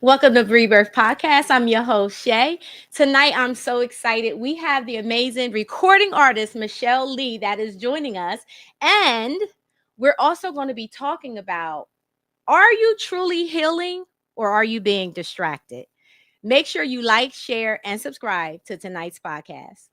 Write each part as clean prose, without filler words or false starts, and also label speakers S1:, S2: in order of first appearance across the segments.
S1: Welcome to Rebirth Podcast. I'm your host, Shay. Tonight, I'm so excited. We have the amazing recording artist, Michelle Lee, that is joining us. And we're also going to be talking about, are you truly healing or are you being distracted? Make sure you like, share, and subscribe to tonight's podcast.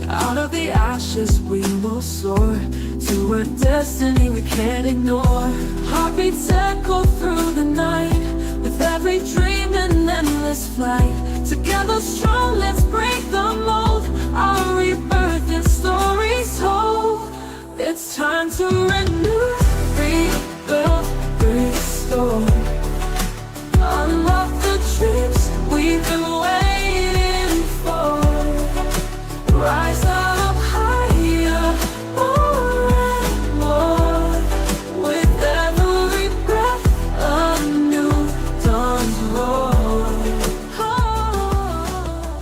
S2: Out of the ashes we will soar to a destiny we can't ignore. Heartbeats echo through the night with every dream and endless flight. Together strong, let's break the mold. Our rebirth and stories told. It's time to renew, rebuild, restore. Unlock the dreams we've been waiting for. Rise up higher, more and more. With every breath, a new dawn's roar. Oh.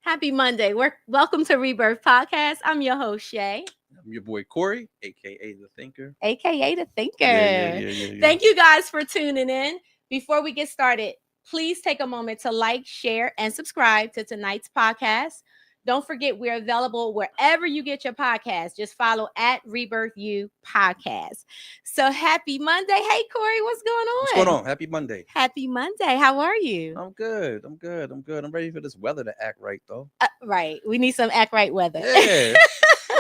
S1: Happy Monday. Welcome to Rebirth Podcast. I'm your host, Shay,
S3: I'm your boy Corey, aka the Thinker.
S1: aka the Thinker.
S3: Yeah.
S1: Thank you guys for tuning in. Before we get started, please take a moment to like, share, and subscribe to tonight's podcast. Don't forget, we're available wherever you get your podcast. Just follow at Rebirth U Podcast. So happy Monday. Hey, Corey, what's going on?
S3: What's going on? Happy Monday.
S1: Happy Monday. How are you?
S3: I'm good. I'm ready for this weather to act right, though.
S1: Right. We need some act right weather.
S3: Yeah.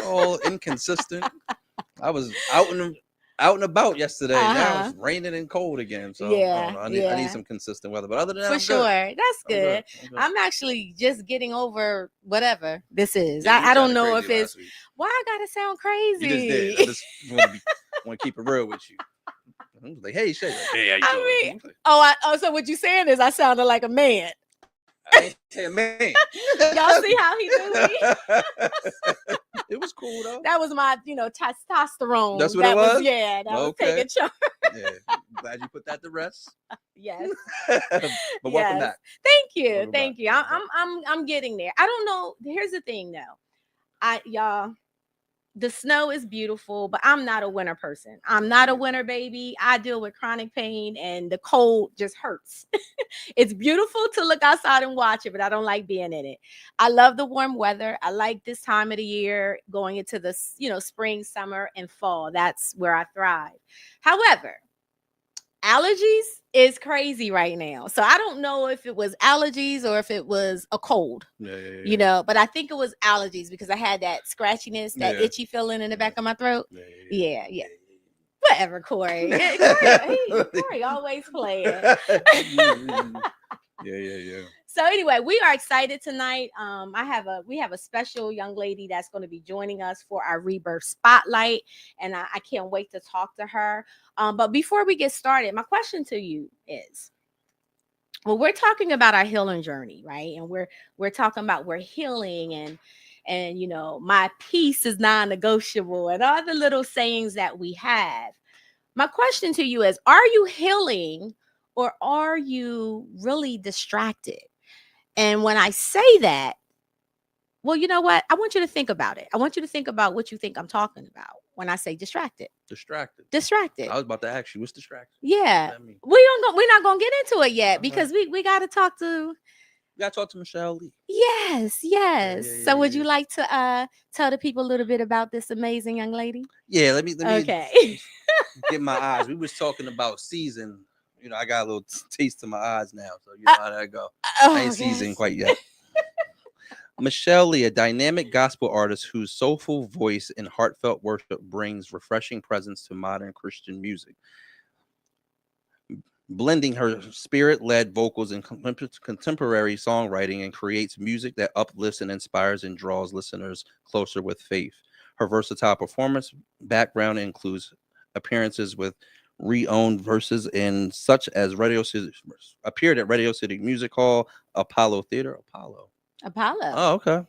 S3: All inconsistent. I was out and about yesterday. Now it's raining and cold again. So I need some consistent weather. But other than that,
S1: For sure.
S3: good.
S1: That's good.
S3: I'm good.
S1: I'm actually just getting over whatever this is. I don't know if it's why I gotta sound crazy.
S3: You just did. I just want to keep it real with you. I was like, hey, Shay. Like, hey, how you doing?
S1: So what you saying is I sounded like a man.
S3: Hey, man.
S1: Y'all see how he do me?
S3: It was cool though.
S1: That was my, testosterone.
S3: That's what it was?
S1: Yeah, that was taking charge.
S3: Yeah, glad you put that to rest.
S1: Yes.
S3: But welcome back.
S1: Thank you.
S3: Welcome
S1: Thank
S3: back.
S1: you. I'm getting there. I don't know. Here's the thing though. Y'all, the snow is beautiful, but I'm not a winter person. I'm not a winter baby. I deal with chronic pain and the cold just hurts. It's beautiful to look outside and watch it, but I don't like being in it. I love the warm weather. I like this time of the year going into the, spring, summer, and fall. That's where I thrive. However, allergies is crazy right now. So I don't know if it was allergies or if it was a cold.
S3: Yeah.
S1: But I think it was allergies because I had that scratchiness, that itchy feeling in the back of my throat. Yeah. Whatever, Corey. Corey always playing.
S3: Yeah.
S1: So anyway, we are excited tonight. We have a special young lady that's going to be joining us for our Rebirth Spotlight, and I can't wait to talk to her. But before we get started, my question to you is, well, we're talking about our healing journey, right? And we're talking about we're healing and my peace is non-negotiable and all the little sayings that we have. My question to you is, are you healing or are you really distracted? And when I say that, well, you know what? I want you to think about it. I want you to think about what you think I'm talking about when I say distracted. Distracted.
S3: I was about to ask you, what's distracted?
S1: Yeah. We're not gonna get into it yet because we gotta talk to.
S3: You gotta talk to Michelle Lee.
S1: Yes. So would you like to tell the people a little bit about this amazing young lady?
S3: Yeah, let me
S1: Okay.
S3: get my eyes. We was talking about season. I got a little taste in my eyes now, so you know how that go. I ain't seasoned quite yet. Michelle Lee, a dynamic gospel artist whose soulful voice and heartfelt worship brings refreshing presence to modern Christian music. Blending her spirit-led vocals and contemporary songwriting and creates music that uplifts and inspires and draws listeners closer with faith. Her versatile performance background includes appearances with re-owned verses in such as appeared at Radio City Music Hall, Apollo Theater.
S1: Apollo.
S3: Oh, okay.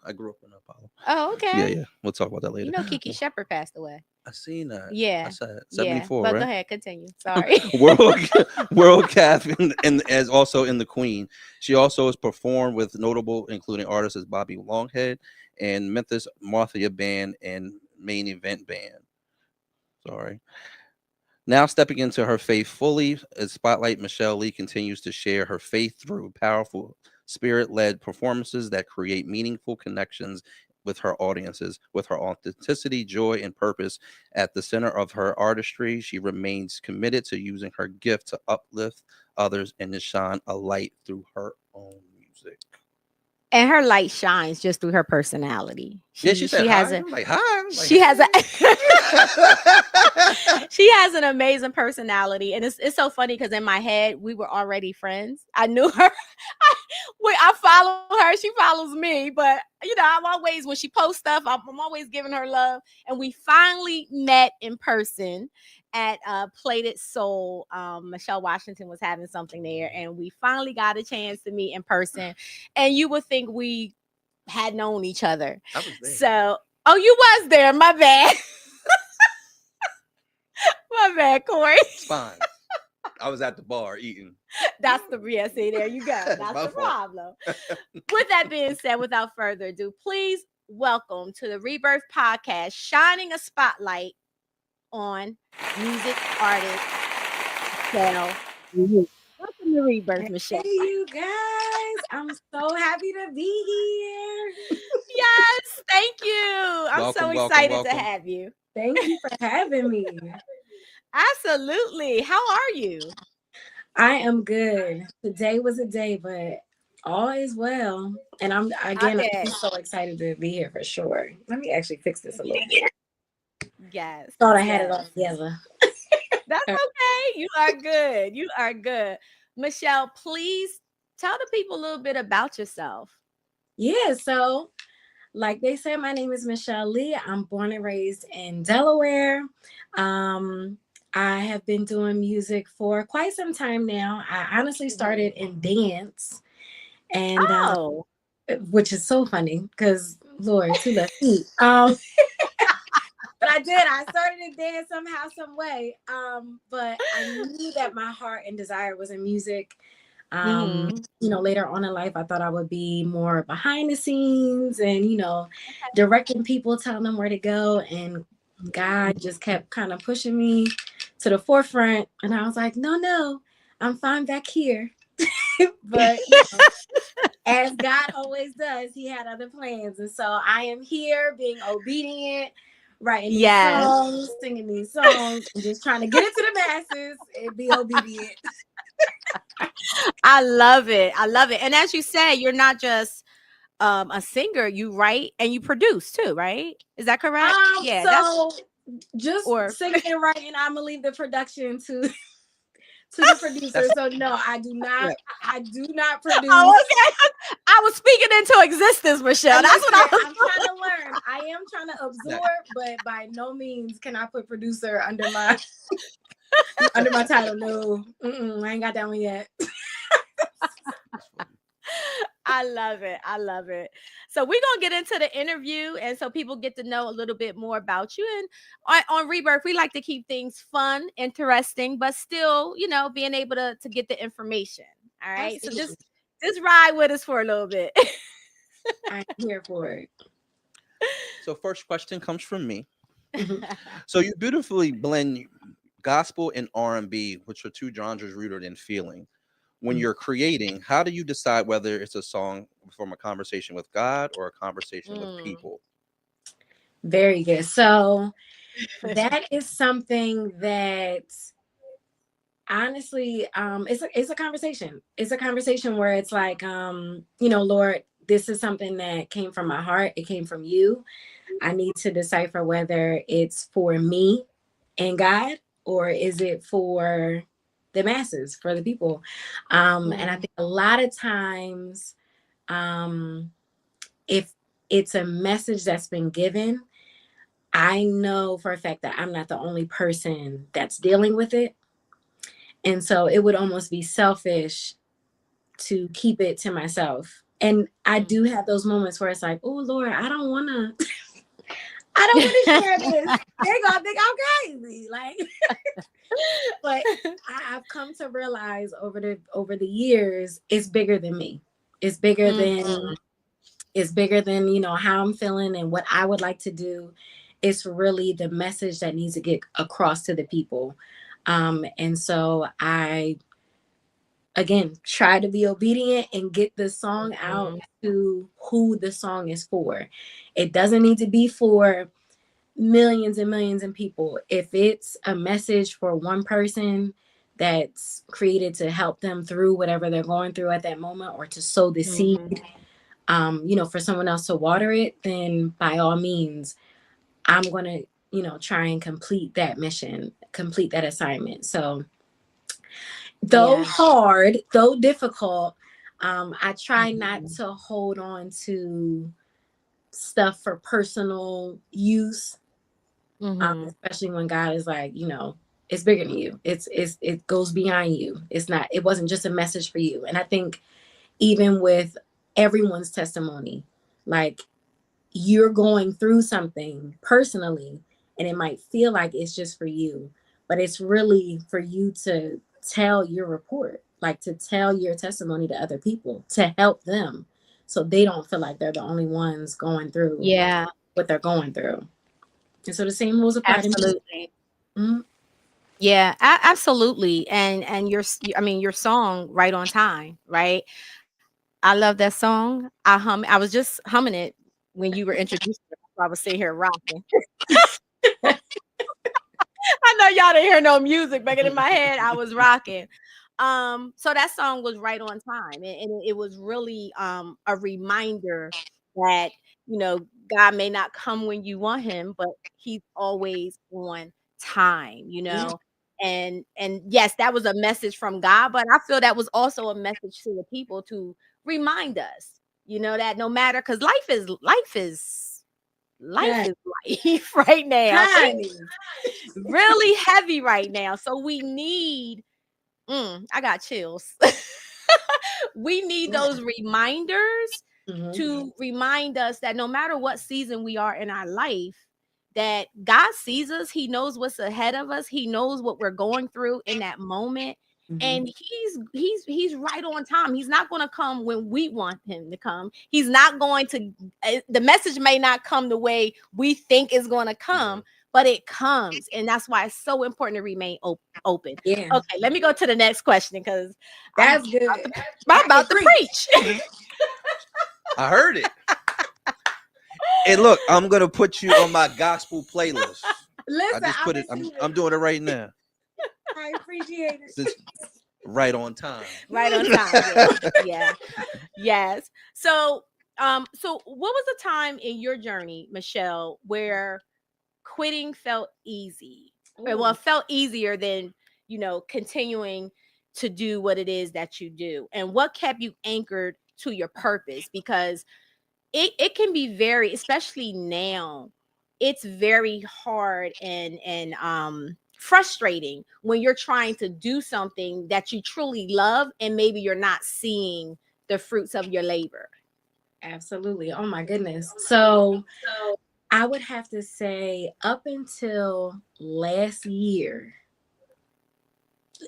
S3: I grew up in Apollo.
S1: Oh, okay.
S3: Yeah. We'll talk about that later.
S1: Kiki Shepherd passed away.
S3: I seen that.
S1: Yeah.
S3: I said 74,
S1: But
S3: right?
S1: go ahead, continue. Sorry.
S3: World Calf and as also in The Queen. She also has performed with notable including artists as Bobby Longhead and Memphis Mafia Band and Main Event Band. Sorry. Now stepping into her faith fully, as Spotlight Michelle Lee continues to share her faith through powerful spirit-led performances that create meaningful connections with her audiences. With her authenticity, joy, and purpose at the center of her artistry, she remains committed to using her gift to uplift others and to shine a light through her own music.
S1: And her light shines just through her personality.
S3: Yeah, she said
S1: She
S3: hi.
S1: has a
S3: I'm like, hi. I'm like,
S1: she has a
S3: hey.
S1: she has an amazing personality, and it's so funny because in my head we were already friends. I knew her. I follow her. She follows me, but I'm always when she posts stuff, I'm always giving her love. And we finally met in person at Plated Soul. Michelle Washington was having something there, and we finally got a chance to meet in person. And you would think we had known each other.
S3: I was there.
S1: So, oh, you was there. My bad. My bad, Corey.
S3: It's fine. I was at the bar eating.
S1: That's the see, there you go. That's
S3: My
S1: the
S3: fault.
S1: problem. With that being said, without further ado, please welcome to the Rebirth Podcast, shining a spotlight on music artist Michelle. Welcome to Rebirth, Michelle.
S4: Hey, you guys. I'm so happy to be here.
S1: Yes, thank you. I'm so
S3: Welcome,
S1: excited
S3: welcome.
S1: to have you.
S4: Thank you for having me.
S1: Absolutely. How are you?
S4: I am good. Today was a day, but all is well. And I'm so excited to be here for sure. Let me actually fix this a little bit.
S1: Yes.
S4: Thought I had it all together.
S1: That's okay. You are good. You are good. Michelle, please tell the people a little bit about yourself.
S4: Yeah, so like they said, my name is Michelle Lee. I'm born and raised in Delaware. I have been doing music for quite some time now. I honestly started in dance, and which is so funny because Lord, 2 left feet. But I did. I started in dance somehow, some way. But I knew that my heart and desire was in music. Later on in life, I thought I would be more behind the scenes and, directing people, telling them where to go. And God just kept kind of pushing me to the forefront. And I was like, no, I'm fine back here. But as God always does, he had other plans. And so I am here being obedient, writing these songs, singing these songs, and just trying to get it to the masses and be obedient.
S1: I love it. I love it. And as you say, you're not just a singer, you write and you produce too, right? Is that correct?
S4: So just singing and writing, I'm gonna leave the production to the producer. So no, I do not. I do not produce.
S1: Oh, okay. I was speaking into existence, Michelle. That's what I'm
S4: trying to learn. I am trying to absorb, but by no means can I put producer under my title. No, I ain't got that one yet.
S1: I love it. I love it. So we're going to get into the interview. And so people get to know a little bit more about you. And on Rebirth, we like to keep things fun, interesting, but still, being able to get the information. All right.
S4: Absolutely.
S1: So just ride with us for a little bit.
S4: I'm here for it.
S3: So first question comes from me. So you beautifully blend gospel and R&B, which are two genres rooted in feeling. When you're creating, how do you decide whether it's a song from a conversation with God or a conversation with people?
S4: Very good. So that is something that honestly, it's a conversation. It's a conversation where it's like, Lord, this is something that came from my heart. It came from you. I need to decipher whether it's for me and God, or is it for the masses, for the people. And I think a lot of times, if it's a message that's been given, I know for a fact that I'm not the only person that's dealing with it. And so it would almost be selfish to keep it to myself. And I do have those moments where it's like, oh, Lord, I don't want to share this. They're going to think I'm crazy. Like, but I've come to realize over the years, it's bigger than me. It's bigger than, how I'm feeling and what I would like to do. It's really the message that needs to get across to the people. And so I, again, try to be obedient and get the song out
S1: Mhm.
S4: to who the song is for. It doesn't need to be for millions and millions of people. If it's a message for one person that's created to help them through whatever they're going through at that moment, or to sow the seed,
S1: Mhm.
S4: for someone else to water it, then by all means, I'm going to, try and complete that mission, complete that assignment. So, though
S1: Yeah.
S4: hard, though difficult, I try not to hold on to stuff for personal use,
S1: Mhm.
S4: especially when God is like, it's bigger than you. It goes beyond you. It wasn't just a message for you. And I think even with everyone's testimony, like, you're going through something personally, and it might feel like it's just for you, but it's really for you to tell your report, like to tell your testimony to other people, to help them, so they don't feel like they're the only ones going through
S1: Yeah.
S4: what they're going through. And so the same rules apply to me.
S1: Absolutely.
S4: Mhm.
S1: Yeah, absolutely. And I mean, your song "Right on Time," right? I love that song. I was just humming it when you were introducing it. So I was sitting here rocking. I know y'all didn't hear no music, but in my head, I was rocking. So that song was right on time, and it was really a reminder that, you know, God may not come when you want him, but he's always on time, you
S4: Yeah.
S1: know. And yes, that was a message from God, but I feel that was also a message to the people to remind us, you know, that no matter, because life
S4: Hi.
S1: is life right now.
S4: Honey.
S1: Really heavy right now. So we need, I got chills. We need
S4: Yeah.
S1: those reminders
S4: Mhm.
S1: to remind us that no matter what season we are in our life, that God sees us, he knows what's ahead of us, he knows what we're going through in that moment.
S4: Mhm.
S1: And he's right on time. He's not going to come when we want him to come. He's not going to, the message may not come the way we think is going to come, but it comes. And that's why it's so important to remain open.
S4: Yeah.
S1: Okay, let me go to the next question because I'm
S4: That's good.
S1: I'm
S4: I can
S1: about to
S4: preach.
S1: preach.
S3: I heard it. And look, I'm gonna put you on my gospel playlist. I
S4: Listen,
S3: just
S4: I
S3: put it.
S4: listen to
S3: I'm
S4: it.
S3: doing it right now.
S4: I appreciate it.
S3: Since right on time.
S1: Right on time. Yeah. Yeah. Yes. So what was the time in your journey, Michelle, where quitting felt easy? Well,
S4: Ooh,
S1: it felt easier than, you know, continuing to do what it is that you do. And what kept you anchored to your purpose? Because it can be very, especially now, it's very hard and frustrating when you're trying to do something that you truly love and maybe you're not seeing the fruits of your labor.
S4: absolutely. Oh my goodness. So I would have to say up until last year,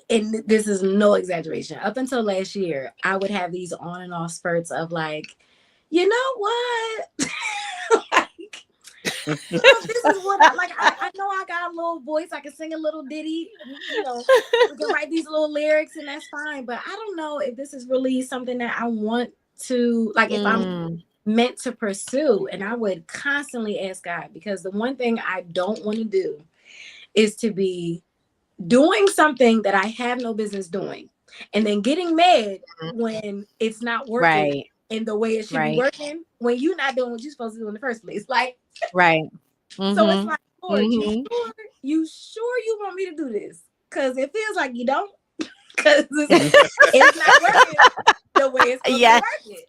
S4: and this is no exaggeration, up until last year, I would have these on and off spurts of like, you know what? Like, this is what I like. I know I got a little voice. I can sing a little ditty. We can write these little lyrics, and that's fine. But I don't know if this is really something that I want to, like, if I'm
S1: Mm,
S4: meant to pursue. And I would constantly ask God, because the one thing I don't want to do is to be doing something that I have no business doing, and then getting mad when it's not working
S1: right,
S4: in the way it should be
S1: right,
S4: working, when you're not doing what you're supposed to do in the first place. Like,
S1: right.
S4: so it's
S1: Mm-hmm.
S4: like, Lord,
S1: Mm-hmm.
S4: you sure you want me to do this? Because it feels like you don't, because it's not working the way it's supposed to be
S1: Yes,
S4: working.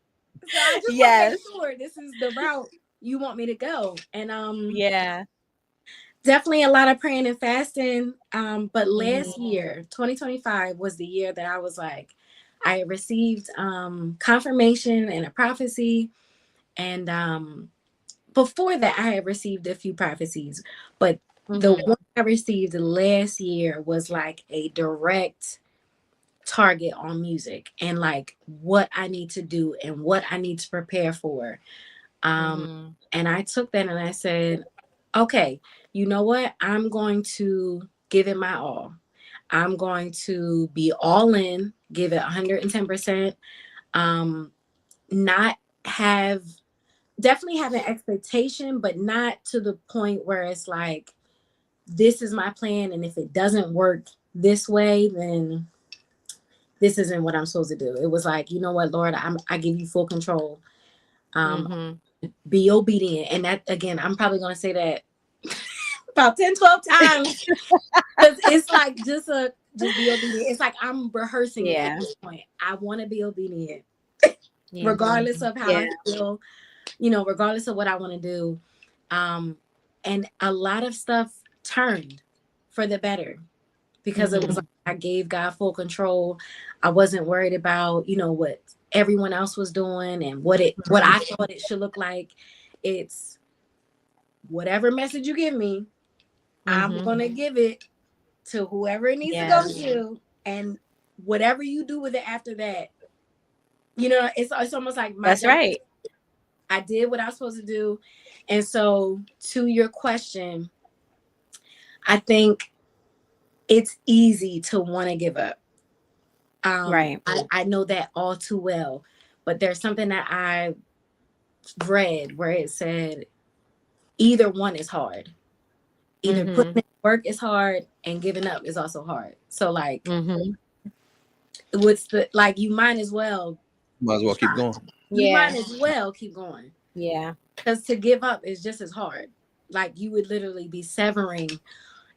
S4: So I just want to make
S1: yes,
S4: sure this is the route you want me to go. And
S1: yeah.
S4: definitely a lot of praying and fasting. But
S1: Mm-hmm.
S4: last year, 2025, was the year that I was like, I received confirmation and a prophecy. And before that, I had received a few prophecies, but the
S1: Mm-hmm.
S4: one I received last year was like a direct target on music, and like what I need to do and what I need to prepare for. Um,
S1: Mm-hmm.
S4: and I took that and I said, okay, you know what? I'm going to give it my all. I'm going to be all in, give it 110%. Not have, definitely have an expectation, but not to the point where it's like, this is my plan, and if it doesn't work this way, then this isn't what I'm supposed to do. It was like, you know what, Lord, I give you full control.
S1: Mm-hmm.
S4: Be obedient. And that, again, I'm probably going to say that about 10, 12 times. Because it's like just be obedient. It's like I'm rehearsing it at
S1: Yeah.
S4: this point. I want to be obedient,
S1: Yeah.
S4: regardless of how
S1: Yeah.
S4: I feel, regardless of what I want to do. And a lot of stuff turned for the better, because it was like I gave God full control. I wasn't worried about, what everyone else was doing and what I thought it should look like. It's whatever message you give me, I'm gonna give it to whoever it needs to go to, and whatever you do with it after that, it's almost like my
S1: That's
S4: job.
S1: right.
S4: I did what I was supposed to do. And so, to your question, I think it's easy to want to give up.
S1: Right.
S4: I know that all too well, but there's something that I read where it said either one is hard. Either putting in work is hard, and giving up is also hard. So like, you might as well
S3: keep going.
S4: You
S1: Yeah.
S4: might as well keep going,
S1: Yeah.
S4: because to give up is just as hard. Like, you would literally be severing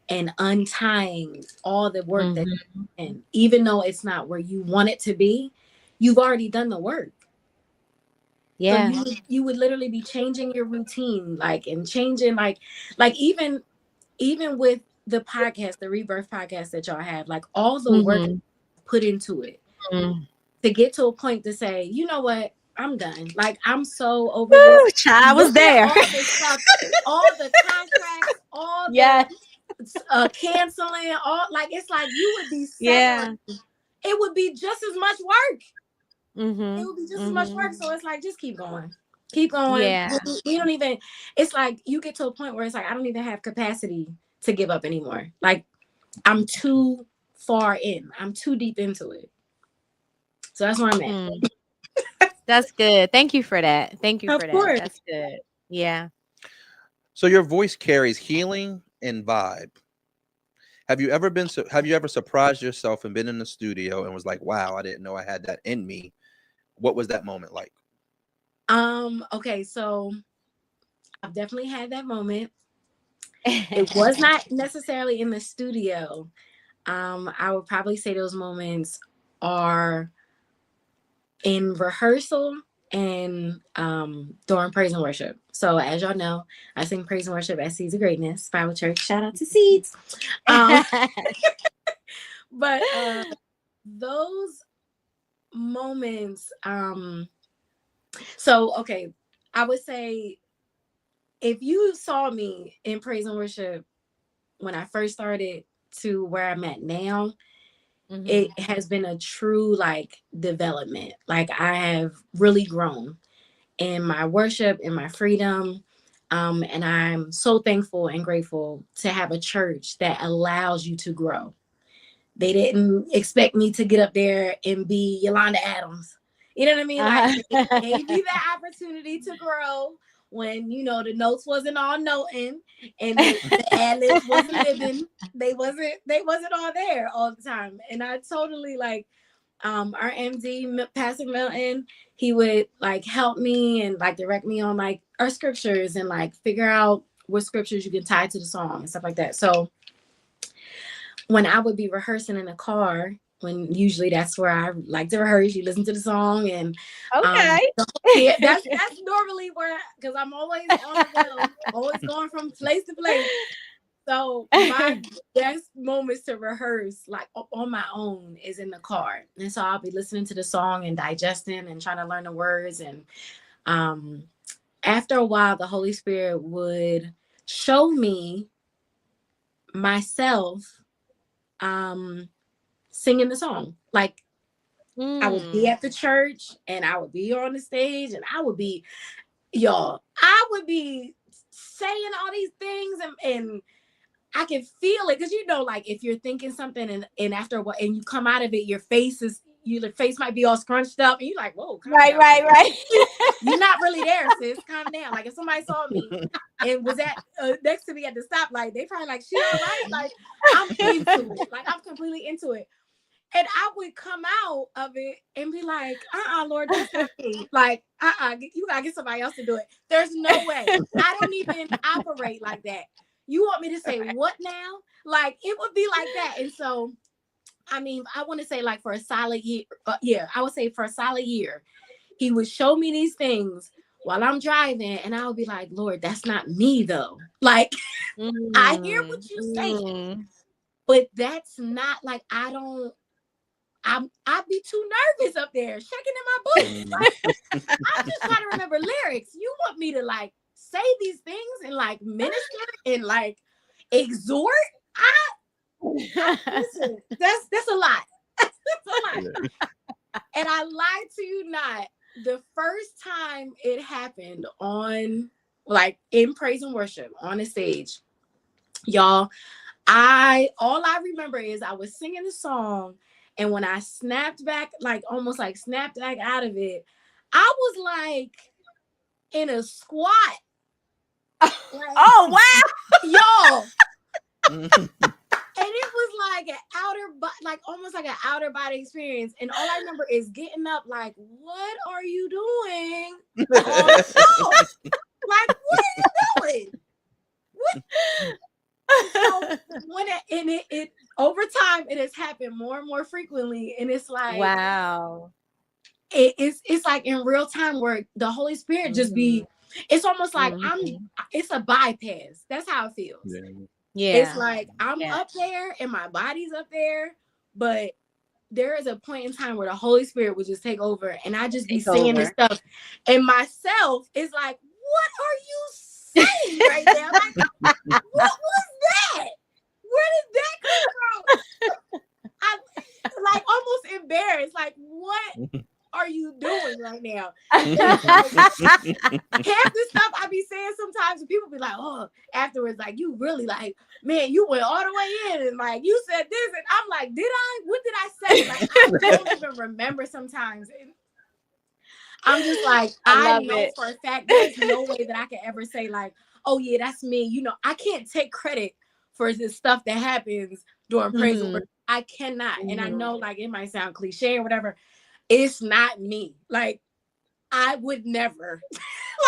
S4: and untying all the work that, and even though it's not where you want it to be, you've already done the work.
S1: Yeah.
S4: So you would literally be changing your routine, and changing even with the podcast, the Rebirth podcast that y'all have, all the work put into it to get to a point to say, you know what, I'm done. I'm so over this.
S1: Child, I was there.
S4: All the stuff, all the contracts, all the canceling, all it's like you would be severing. It would be just as much work. It would be just as much work. So it's like, just keep going. Keep going.
S1: Yeah.
S4: You don't even, it's like you get to a point where it's like, I don't even have capacity to give up anymore. I'm too far in. I'm too deep into it. So that's where I'm at.
S1: That's good. Thank you for that. Thank you for
S4: course.
S1: that. That's good. Yeah.
S3: So your voice carries healing and vibe. Have you ever surprised yourself and been in the studio and was like, wow, I didn't know I had that in me? What was that moment like?
S4: Okay, so I've definitely had that moment. It was not necessarily in the studio. I would probably say those moments are in rehearsal and during praise and worship. So as y'all know, I sing praise and worship at Seeds of Greatness Bible Church. Shout out to Seeds. But those moments, so okay, I would say if you saw me in praise and worship when I first started to where I'm at now, it has been a true development. I have really grown in my worship, in my freedom. And I'm so thankful and grateful to have a church that allows you to grow. They didn't expect me to get up there and be Yolanda Adams. You know what I mean? They gave you that opportunity to grow when, the notes wasn't all noting and the ad-libs wasn't living. They wasn't all there all the time. And I totally our MD, Pastor Milton, he would help me and direct me on our scriptures and figure out what scriptures you can tie to the song and stuff like that. So when I would be rehearsing in the car, when usually that's where I like to rehearse, you listen to the song and that's normally where, because I'm always on the go, always going from place to place. So my best moments to rehearse on my own is in the car. And so I'll be listening to the song and digesting and trying to learn the words. And after a while, the Holy Spirit would show me myself singing the song. I would be at the church and I would be on the stage and I would be saying all these things and I can feel it, because you know, like if you're thinking something and after what, and you come out of it, your face might be all scrunched up, and you're like, whoa, calm
S1: Right,
S4: down.
S1: right, right.
S4: You're not really there, sis. Calm down. Like if somebody saw me and was at next to me at the stoplight, they probably like, she all right? Like I'm into it. Like I'm completely into it. And I would come out of it and be like, Lord, that's not me. Like, you gotta get somebody else to do it. There's no way. I don't even operate like that. You want me to say what now? Like, it would be like that. And so, I mean, I want to say like for a solid year, I would say for a solid year, he would show me these things while I'm driving, and I would be like, Lord, that's not me though. Like, I hear what you're saying, but that's not like, I'd be too nervous up there, shaking in my boots. Like, I'm just trying to remember lyrics. You want me to like say these things and like minister and like exhort? Listen, that's a lot. That's a lot. And I lied to you not. The first time it happened on, like, in praise and worship on the stage, y'all, all I remember is I was singing the song, and when I snapped back, like almost like snapped back out of it, I was like in a squat. Like,
S1: Oh wow,
S4: y'all. And it was like like almost like an outer body experience. And all I remember is getting up, like, what are you doing? Like, what are you doing? What? So when it over time, it has happened more and more frequently, and it's like,
S1: wow.
S4: It's like in real time where the Holy Spirit just be. It's almost like it's a bypass. That's how it feels.
S1: Yeah.
S4: It's like I'm up there and my body's up there, but there is a point in time where the Holy Spirit would just take over, and I just be singing this stuff, and myself is like, what are you saying right now? Like, what was that? Where did that come from? I'm like almost embarrassed. Like, what are you doing right now? Half the stuff I be saying sometimes, and people be like, oh, afterwards, like, you really like, man, you went all the way in, and like you said this, and I'm like, did I? What did I say? Like, I don't even remember sometimes. And I'm just like, I know for a fact there's no way that I can ever say like, oh yeah, that's me. You know, I can't take credit for this stuff that happens during praise and worship. I cannot. And I know, like, it might sound cliche or whatever. It's not me. Like, I would never.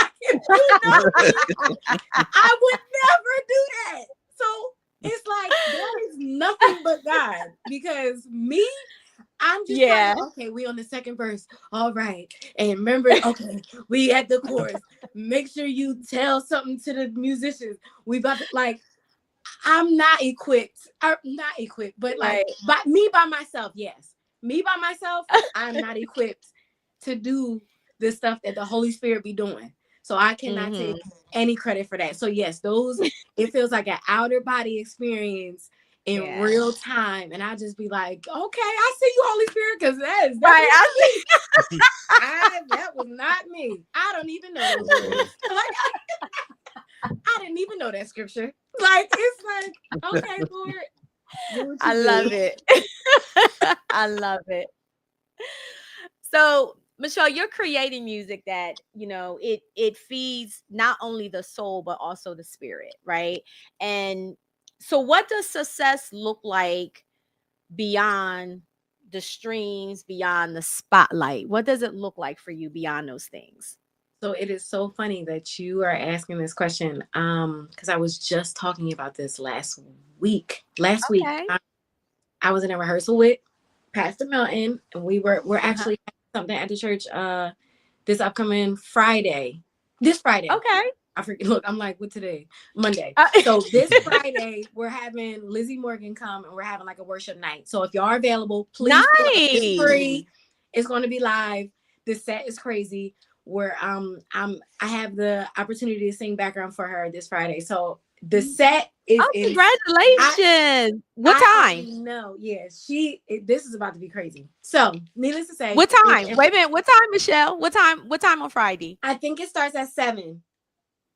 S4: Like, if you know me, I would never do that. So it's like, there is nothing but God, because me, I'm just like, okay, we on the second verse. All right. And remember, okay, we at the chorus. Make sure you tell something to the musicians. We about to, like, I'm not equipped. But like, by myself, yes. Me by myself, I'm not equipped to do the stuff that the Holy Spirit be doing. So I cannot take any credit for that. So yes, it feels like an outer body experience in real time. And I just be like, okay, I see you, Holy Spirit, because that's right. That was not me. I don't even know those words. I didn't even know that scripture. Like, it's like, okay, Lord.
S1: I love it. I love it. So, Michelle, you're creating music that, you know, it feeds not only the soul, but also the spirit, right? And so what does success look like beyond the streams, beyond the spotlight? What does it look like for you beyond those things?
S4: So it is so funny that you are asking this question, because I was just talking about this last week. Week, I was in a rehearsal with Pastor Milton, and we're actually having something at the church this upcoming Friday. This Friday.
S1: Okay.
S4: I forget. Look, I'm like, what today? Monday. So this Friday, we're having Lizzie Morgan come, and we're having like a worship night. So if y'all are available, please. It's free. It's going to be live. The set is crazy. Where I have the opportunity to sing background for her this Friday. So the set is
S1: congratulations. What time?
S4: No, yeah, this is about to be crazy. So needless to say,
S1: what time? Wait a minute, what time, Michelle? What time on Friday?
S4: I think it starts at 7.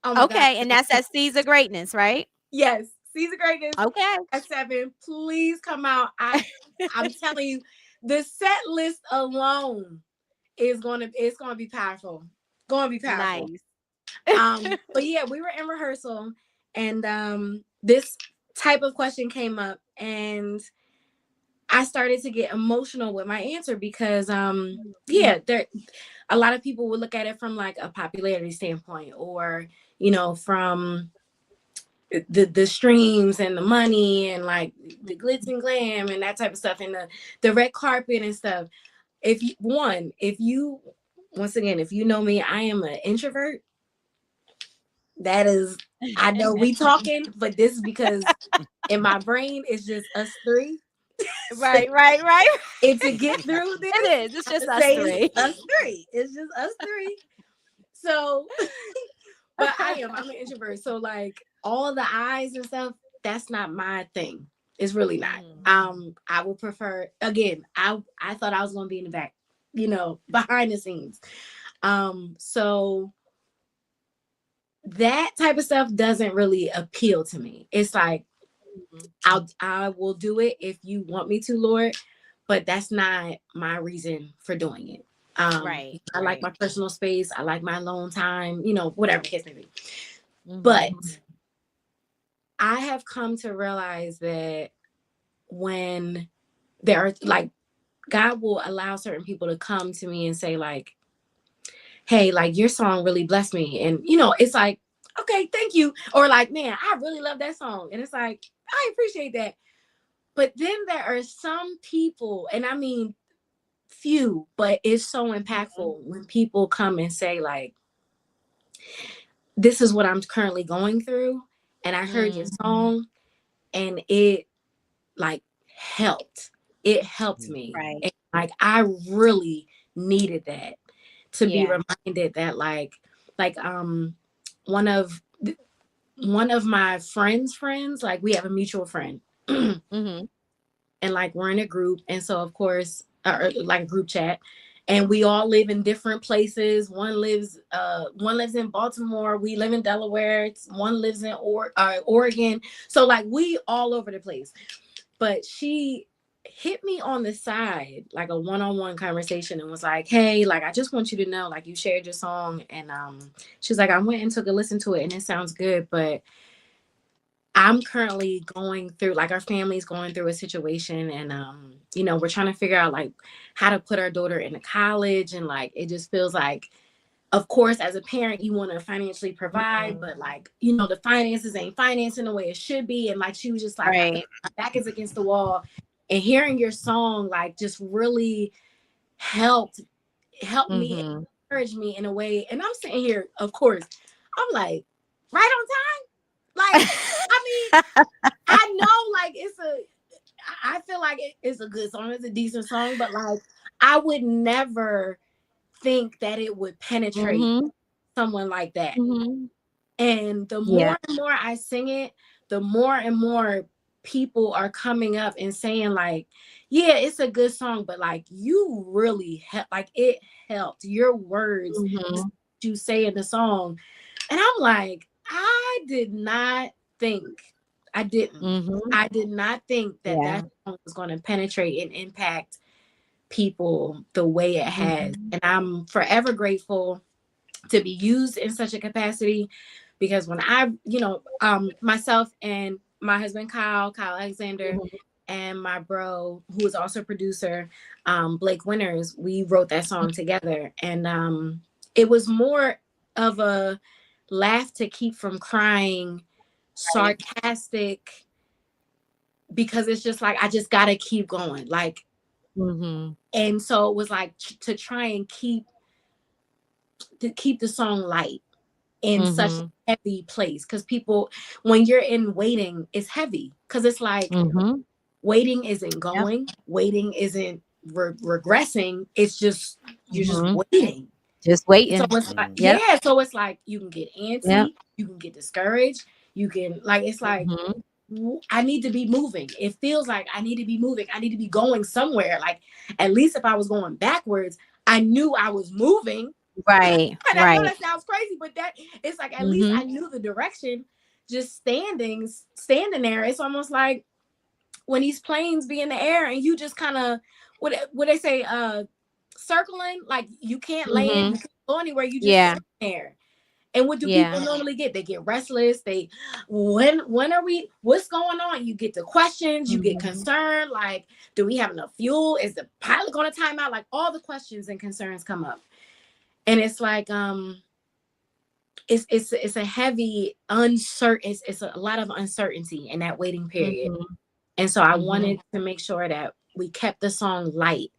S1: Oh okay, God. And that's at Seeds of Greatness, right?
S4: Yes. Seeds of Greatness
S1: Okay.
S4: at 7. Please come out. I'm telling you, the set list alone is gonna be powerful. Gonna be powerful.
S1: Nice.
S4: But yeah, we were in rehearsal, and this type of question came up, and I started to get emotional with my answer because yeah, there a lot of people would look at it from like a popularity standpoint, or from the streams and the money and like the glitz and glam and that type of stuff, and the red carpet and stuff. If you once again, if you know me, I am an introvert. That is, I know we talking, but this is because in my brain it's just us three.
S1: Right, right, right.
S4: And to get through this,
S1: It is. It's
S4: I
S1: just
S4: have to
S1: us
S4: say it's
S1: three.
S4: us three. It's just us three. So, but I'm an introvert. So like all the eyes and stuff, that's not my thing. It's really not. I would prefer, again, I thought I was gonna be in the back, behind the scenes. So that type of stuff doesn't really appeal to me. It's like I will do it if you want me to, Lord, but that's not my reason for doing it.
S1: Right,
S4: I like
S1: right.
S4: my personal space. I like my alone time, whatever the case may be.
S1: Mhm.
S4: But I have come to realize that when there are like, God will allow certain people to come to me and say like, hey, like your song really blessed me. And, it's like, okay, thank you. Or like, man, I really love that song. And it's like, I appreciate that. But then there are some people, and I mean few, but it's so impactful when people come and say like, this is what I'm currently going through. And I heard your song and it like helped. It helped me.
S1: Right.
S4: And, like I really needed that to be
S1: Yeah.
S4: reminded that like one of one of my friends, like we have a mutual friend.
S1: Mm-hmm.
S4: And like we're in a group, and so of course or like a group chat, and we all live in different places. One lives in Baltimore, we live in Delaware, one lives in Oregon, so like we all over the place. But she hit me on the side, like a one-on-one conversation, and was like, hey, like I just want you to know, like you shared your song, and she's like, I went and took a listen to it and it sounds good, but I'm currently going through, like our family's going through a situation, and we're trying to figure out like how to put our daughter into college, and like it just feels like, of course, as a parent, you want to financially provide, but like, the finances ain't financing the way it should be. And like she was just like, I feel
S1: Right.
S4: like my back is against the wall. And hearing your song like just really helped me,
S1: Mm-hmm.
S4: encourage me in a way. And I'm sitting here, of course, I'm like, right on time. Like, I mean, I know like I feel like it's a good song, it's a decent song, but like I would never think that it would penetrate
S1: Mm-hmm.
S4: someone like that.
S1: Mm-hmm.
S4: And the
S1: Yeah.
S4: more and more I sing it, the more and more people are coming up and saying like, yeah, it's a good song, but like you really like it helped your words,
S1: Mm-hmm.
S4: you say in the song. And I'm like, I didn't.
S1: Mm-hmm.
S4: I did not think that
S1: Yeah.
S4: that song was going to penetrate and impact people the way it has.
S1: Mm-hmm.
S4: And I'm forever grateful to be used in such a capacity, because when myself and my husband Kyle Alexander, and my bro who is also a producer, Blake Winters, we wrote that song together. And it was more of a laugh to keep from crying,
S1: Right.
S4: sarcastic, because it's just like I just gotta keep going, like.
S1: Mm-hmm.
S4: And so it was like to try and keep the song light in such
S1: Mm-hmm.
S4: a heavy place, because people, when you're in waiting, it's heavy, because it's like
S1: Mm-hmm.
S4: waiting isn't
S1: Yep.
S4: going, waiting isn't regressing, it's just you're just
S1: Mm-hmm.
S4: waiting.
S1: Just
S4: So
S1: waiting.
S4: it's like,
S1: Yep.
S4: yeah, so it's like you can get
S1: Yep.
S4: antsy, you can get discouraged, you can like, it's like
S1: Mm-hmm.
S4: I need to be moving. It feels like I need to be moving. I need to be going somewhere. Like, at least if I was going backwards, I knew I was moving.
S1: Right.
S4: And I know
S1: Right.
S4: that sounds crazy, but that it's like at least
S1: Mm-hmm.
S4: I knew the direction. just standing there. It's almost like when these planes be in the air and you just kind of, what they say, circling, like you can't land,
S1: Mm-hmm.
S4: you can't go anywhere, you just
S1: Yeah.
S4: stand there. And what do people
S1: Yeah.
S4: normally get? They get restless. They, when are we, what's going on? You get the questions, you get
S1: Mm-hmm.
S4: concerned, like, do we have enough fuel? Is the pilot going to time out? Like all the questions and concerns come up. And it's like, it's a heavy uncertain, it's a lot of uncertainty in that waiting period.
S1: Mm-hmm.
S4: And so I
S1: Mm-hmm.
S4: wanted to make sure that we kept the song light,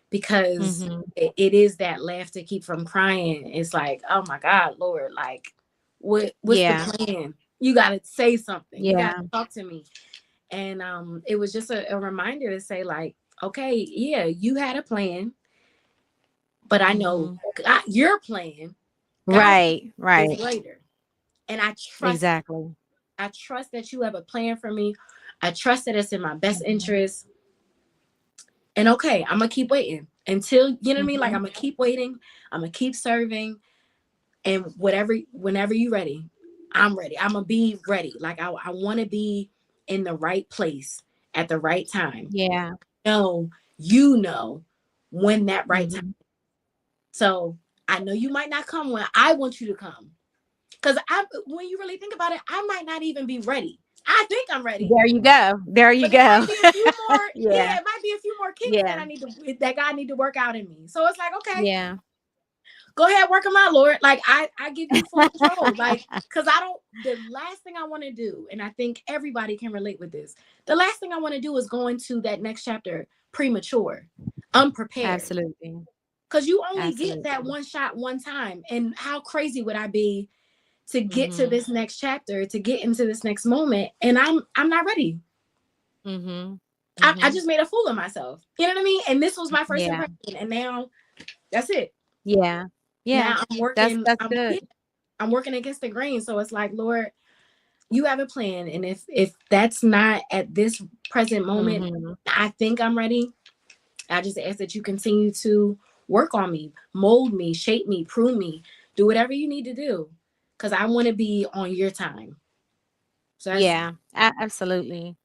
S4: because
S1: Mm-hmm.
S4: it is that laugh to keep from crying. It's like, oh my God, Lord, like what's the
S1: Yeah.
S4: plan? You gotta say something. You gotta
S1: Yeah.
S4: talk to me. And it was just a reminder to say, like, okay, yeah, you had a plan, but I know
S1: Mm-hmm.
S4: God, your plan, God's
S1: Right.
S4: is
S1: Right.
S4: greater. And
S1: Exactly.
S4: I trust that you have a plan for me. I trust that it's in my best
S1: Mm-hmm.
S4: interest. And okay, I'm gonna keep waiting until, you know what I mean? Like,
S1: Mm-hmm.
S4: I'm gonna keep waiting. I'm gonna keep serving. And whenever you're ready, I'm ready. I'm gonna be ready. Like, I want to be in the right place at the right time.
S1: Yeah.
S4: No, you know when that right time.
S1: Mm-hmm.
S4: So I know you might not come when I want you to come. Because when you really think about it, I might not even be ready. I think I'm ready,
S1: There you go. There you
S4: but it
S1: go.
S4: might be a few more.
S1: Yeah.
S4: Yeah, it might be a few more kinks
S1: Yeah.
S4: that God need to work out in me. So it's like, okay,
S1: Yeah.
S4: go ahead, work them out, Lord. Like, I give you full control. Like, because I don't, the last thing I want to do, and I think everybody can relate with this, the last thing I want to do is go into that next chapter premature, unprepared.
S1: Absolutely.
S4: Because you only get that
S1: Absolutely.
S4: one shot one time. And how crazy would I be to get to
S1: Mm-hmm.
S4: this next chapter, to get into this next moment, and I'm not ready.
S1: Mm-hmm.
S4: I
S1: Mm-hmm.
S4: just made a fool of myself. You know what I mean? And this was my first
S1: Yeah.
S4: impression, and now that's it.
S1: Yeah. Yeah.
S4: Now
S1: That's good.
S4: I'm working against the grain. So it's like, Lord, you have a plan, and if that's not at this present moment,
S1: Mm-hmm.
S4: I think I'm ready. I just ask that you continue to work on me, mold me, shape me, prune me, do whatever you need to do, because I want to be on your time. So that's
S1: Yeah. Absolutely.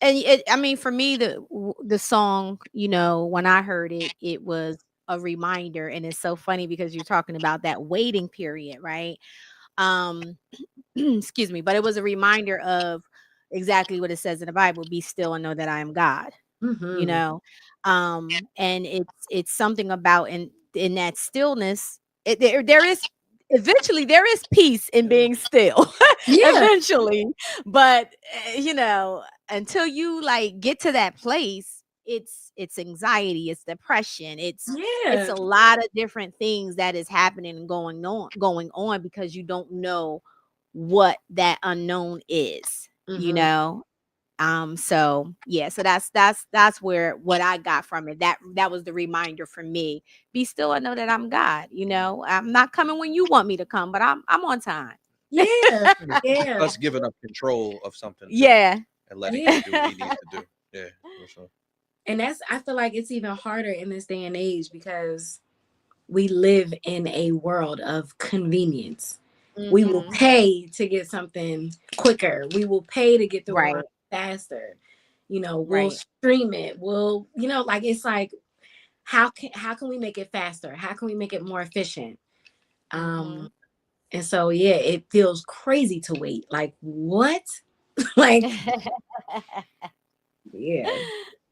S1: And I mean, for me, the song, when I heard it, it was a reminder, and it's so funny because you're talking about that waiting period, right? Um, excuse me, but it was a reminder of exactly what it says in the Bible: "Be still and know that I am God." you
S4: mm-hmm.
S1: know and it's something about in that stillness. There is eventually there is peace in being still.
S4: Yeah.
S1: Eventually, but until you like get to that place, it's anxiety, it's depression, it's
S4: Yeah.
S1: a lot of different things that is happening and going on because you don't know what that unknown is you
S4: Mm-hmm.
S1: know so yeah, so that's where what I got from it. That was the reminder for me. Be still and know that I'm God. I'm not coming when you want me to come, but I'm on time.
S4: Yeah.
S3: It's
S4: Yeah.
S3: us giving up control of something too,
S1: Yeah.
S3: and letting
S4: Yeah.
S3: him do what he needs to do. Yeah, for sure.
S4: And I feel like it's even harder in this day and age because we live in a world of convenience. We will
S1: Mhm.
S4: pay to get something quicker. We will pay to get the
S1: Right.
S4: word faster. We'll
S1: Right.
S4: stream it. We'll, like, it's like, how can we make it faster? How can we make it more efficient? Um,
S1: Mhm.
S4: and so yeah, it feels crazy to wait. Like, what? Like, yeah.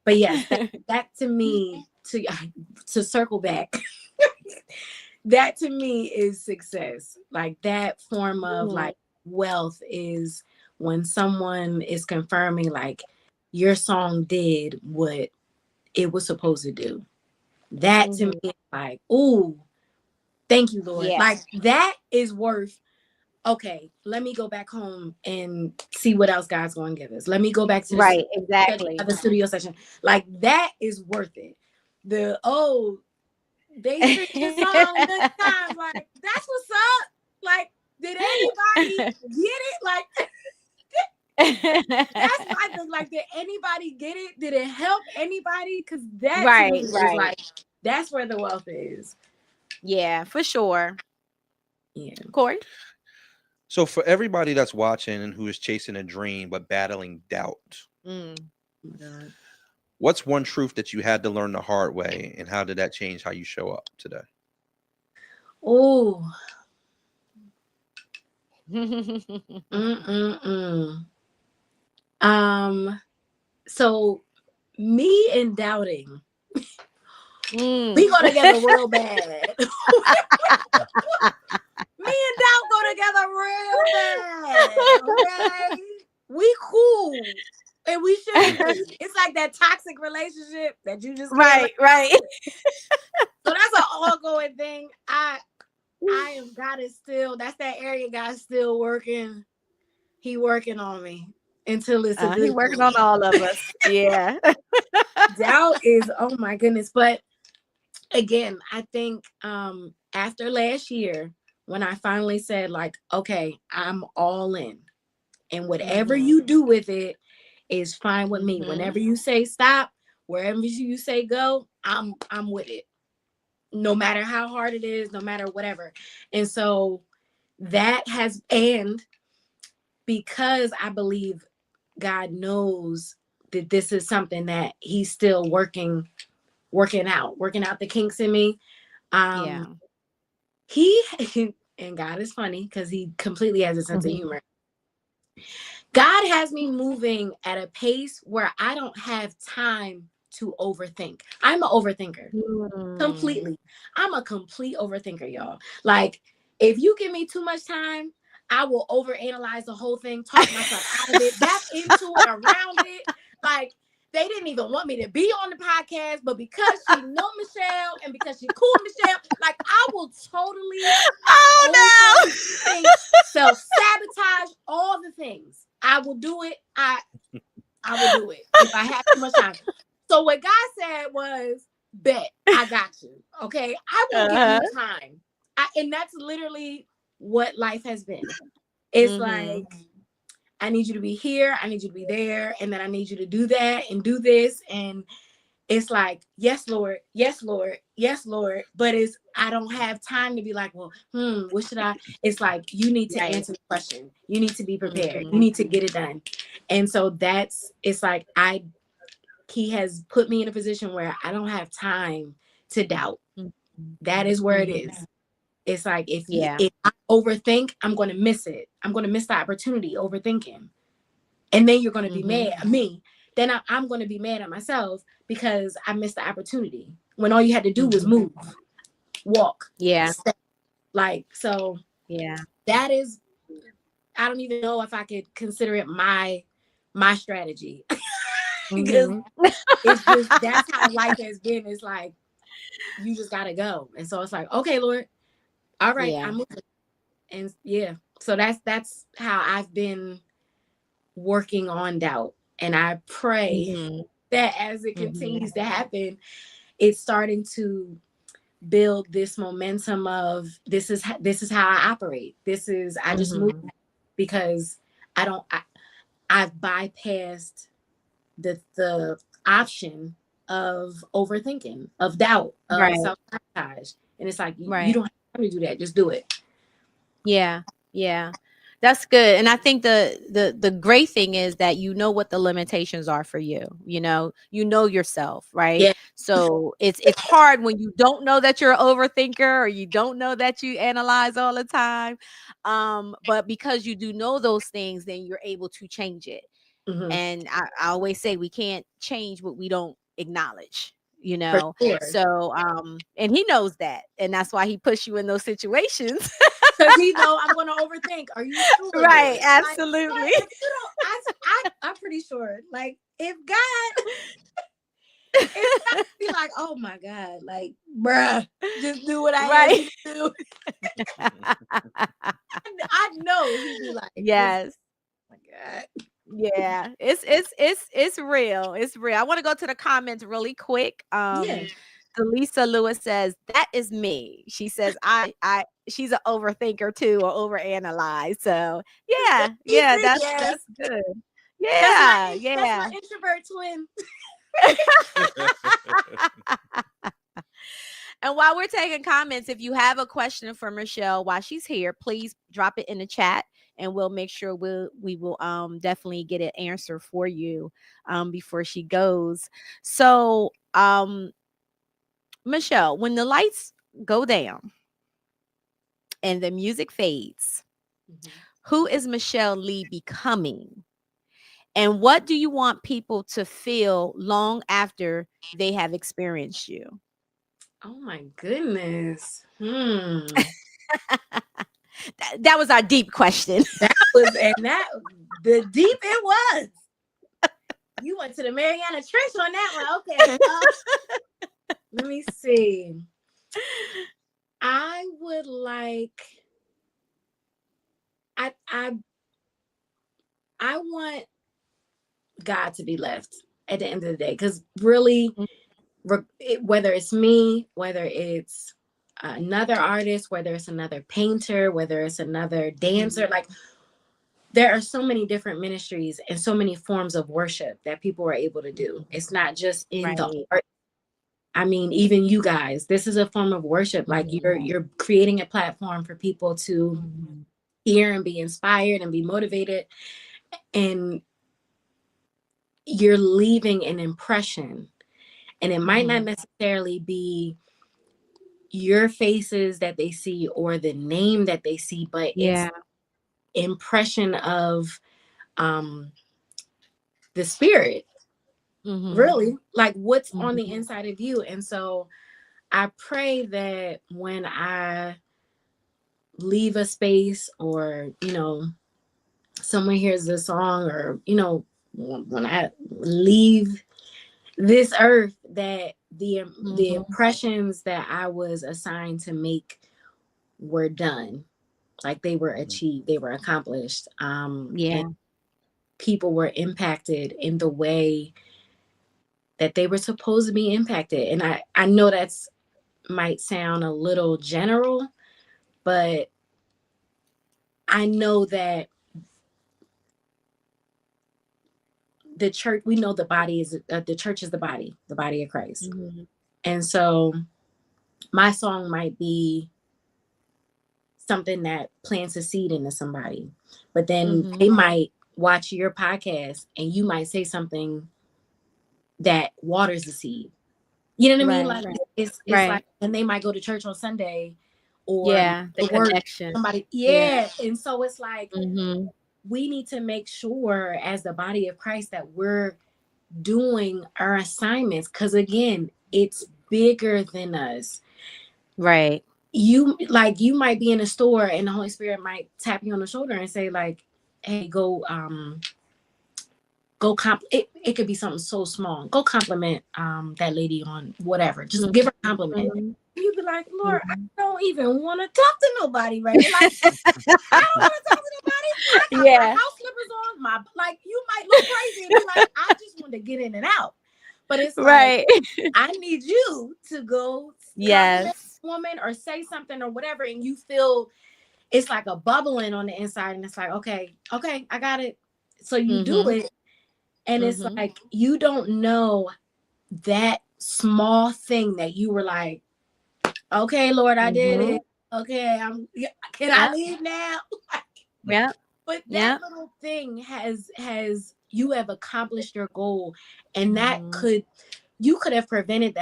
S4: But yes, that to me, to circle back, that to me is success. Like, that form of
S1: Mhm.
S4: like wealth is when someone is confirming, like, your song did what it was supposed to do. That to me
S1: Mhm.
S4: is like, ooh, thank you, Lord.
S1: Yeah.
S4: Like, that is worth, okay, let me go back home and see what else God's going to give us. Let me go back to the
S1: Right.
S4: studio,
S1: Exactly.
S4: the studio session. Like, that is worth it. They sing the song good times. Like, that's what's up. Like, did anybody get it? Like, that's my thing. Like, did anybody get it? Did it help anybody? Because that to me
S1: Right.
S4: is
S1: Right.
S4: like, that's where the wealth is.
S1: Yeah, for sure.
S4: Yeah.
S1: Corey.
S3: So for everybody that's watching and who is chasing a dream but battling doubt,
S1: God.
S3: what's one truth that you had to learn the hard way, and how did that change how you show up today?
S4: Oh, mm-mm-mm. So me and doubting, we go together real bad. Me and doubt go together real bad. Okay, we cool, and we should be. It's like that toxic relationship that you just can't.
S1: Right.
S4: So that's an ongoing thing. I am. God is still. That's that area. God's still working. He working on me until it's a
S1: He
S4: good
S1: working
S4: thing.
S1: on all of us. Yeah.
S4: Doubt is, oh my goodness. But again, I think after last year, when I finally said, like, okay, I'm all in, and whatever you do with it is fine with me. Whenever you say stop, wherever you say go, I'm with it. No matter how hard it is, no matter whatever. And so that has, and because I believe God knows that this is something that he's still working out the kinks in me.
S1: Yeah.
S4: He and God is funny because he completely has a sense of humor. God has me moving at a pace where I don't have time to overthink. I'm an overthinker. Completely. I'm a complete overthinker, y'all. Like, if you give me too much time, I will overanalyze the whole thing, talk myself out of it, back into it, around it. Like, they didn't even want me to be on the podcast, but because she know Michelle and because she cool Michelle, like, I will totally overthink, self-sabotage, all the things. I will do it. I will do it if I have too much time. So what God said was, bet, I got you. Okay. I will give you time. And that's literally what life has been. It's like, I need you to be here. I need you to be there. And then I need you to do that and do this. And it's like, yes, Lord. Yes, Lord. Yes, Lord. But I don't have time to be like, well, what should I? It's like, you need to answer the question. You need to be prepared. You need to get it done. And so it's like, he has put me in a position where I don't have time to doubt. That is where it is. It's like, if I overthink, I'm going to miss it. I'm going to miss the opportunity overthinking. And then you're going to be mad at me. Then I'm going to be mad at myself because I missed the opportunity when all you had to do was move, walk. Step. Like, so that is, I don't even know if I could consider it my strategy. Because it's just, that's how life has been. It's like, you just gotta go. And so it's like, okay, Lord, all right, I'm moving. And so that's how I've been working on doubt. And I pray that as it continues to happen, it's starting to build this momentum of this is how I operate. I just move because I've bypassed the option of overthinking, of doubt, of self-sabotage. And it's like, you don't have time to do that. Just do it.
S1: Yeah. That's good. And I think the great thing is that you know what the limitations are for you. You know yourself, right?
S4: Yeah.
S1: So it's hard when you don't know that you're an overthinker, or you don't know that you analyze all the time. But because you do know those things, then you're able to change it. And I always say we can't change what we don't acknowledge,
S4: For sure.
S1: So and he knows that, and that's why he puts you in those situations.
S4: Because he know I'm going to overthink. Are you sure?
S1: Right, absolutely.
S4: Like, you know, I'm pretty sure. Like, if God be like, oh my God, like, bruh, just do what I ask you to do. I know he'd be like,
S1: yes.
S4: Oh my God.
S1: Yeah, it's real. It's real. I want to go to the comments really quick. Delisa Lewis says, that is me. She says, she's an overthinker too, or overanalyze. So that's good.
S4: That's my introvert twin.
S1: And while we're taking comments, if you have a question for Michelle while she's here, please drop it in the chat. and we'll make sure we will definitely get an answer for you before she goes. So Michelle, when the lights go down and the music fades,
S4: Mhm.
S1: who is Michelle Lee becoming? And what do you want people to feel long after they have experienced you?
S4: Oh my goodness.
S1: That was our deep question.
S4: That was and that the deep it was. You went to the Mariana Trench on that one. Okay. Let me see. I would like I I I want God to be left at the end of the day, because really, whether it's me, whether it's another artist, whether it's another painter, whether it's another dancer, like there are so many different ministries and so many forms of worship that people are able to do. It's not just in the
S1: Right.
S4: art. I mean, even you guys, this is a form of worship. Like you're creating a platform for people to
S1: Mhm.
S4: hear and be inspired and be motivated, and you're leaving an impression. And it might not
S1: Mhm.
S4: necessarily be your faces that they see or the name that they see, but it's
S1: Yeah.
S4: impression of um the spirit,
S1: Mhm.
S4: really, like what's on the
S1: Mhm.
S4: inside of you. And so I pray that when I leave a space, or someone hears the song, or when I leave this earth, that the
S1: Mhm.
S4: impressions that I was assigned to make were done, like they were
S3: Mhm.
S4: achieved, they were accomplished, and
S1: Yeah.
S4: people were impacted in the way that they were supposed to be impacted. And I know that's might sound a little general, but I know that the church, we know the body is the church is the body of Christ.
S1: Mhm.
S4: And so my song might be something that plants a seed into somebody, but then
S1: Mhm.
S4: they might watch your podcast and you might say something that waters the seed. You know what I mean?
S1: Right.
S4: Like it's like,
S1: Right.
S4: and they might go to church on Sunday, or
S1: Yeah. The
S4: the word
S1: connection.
S4: somebody,
S1: Yeah.
S4: yeah. And so it's like
S1: Mhm.
S4: we need to make sure as the body of Christ that we're doing our assignments, because again, it's bigger than us.
S1: Right.
S4: You might be in a store and the Holy Spirit might tap you on the shoulder and say like, hey, go it could be something so small. Go compliment that lady on whatever. Just give her a compliment.
S1: Mhm.
S4: You'd be like, Lord, I
S1: Mhm.
S4: don't even want to talk to nobody right now. Like, I don't want to talk to nobody. I got my
S1: Yeah.
S4: house slippers on. My like, you might look crazy and be like, I just want to get in and out. But it's like,
S1: Right.
S4: I need you to go compliment
S1: Yes.
S4: a woman or say something or whatever, and you feel it's like a bubbling on the inside, and it's like, okay, I got it. So you do
S1: Mhm.
S4: it, and it's
S1: Mhm.
S4: like you don't know that small thing that you were like, okay, Lord, I did
S1: Mhm.
S4: it. Okay, can I
S1: Yep.
S4: leave now?
S1: Yep.
S4: But that
S1: Yep.
S4: little thing has you have accomplished your goal, and that
S1: Mhm.
S4: could you could have prevented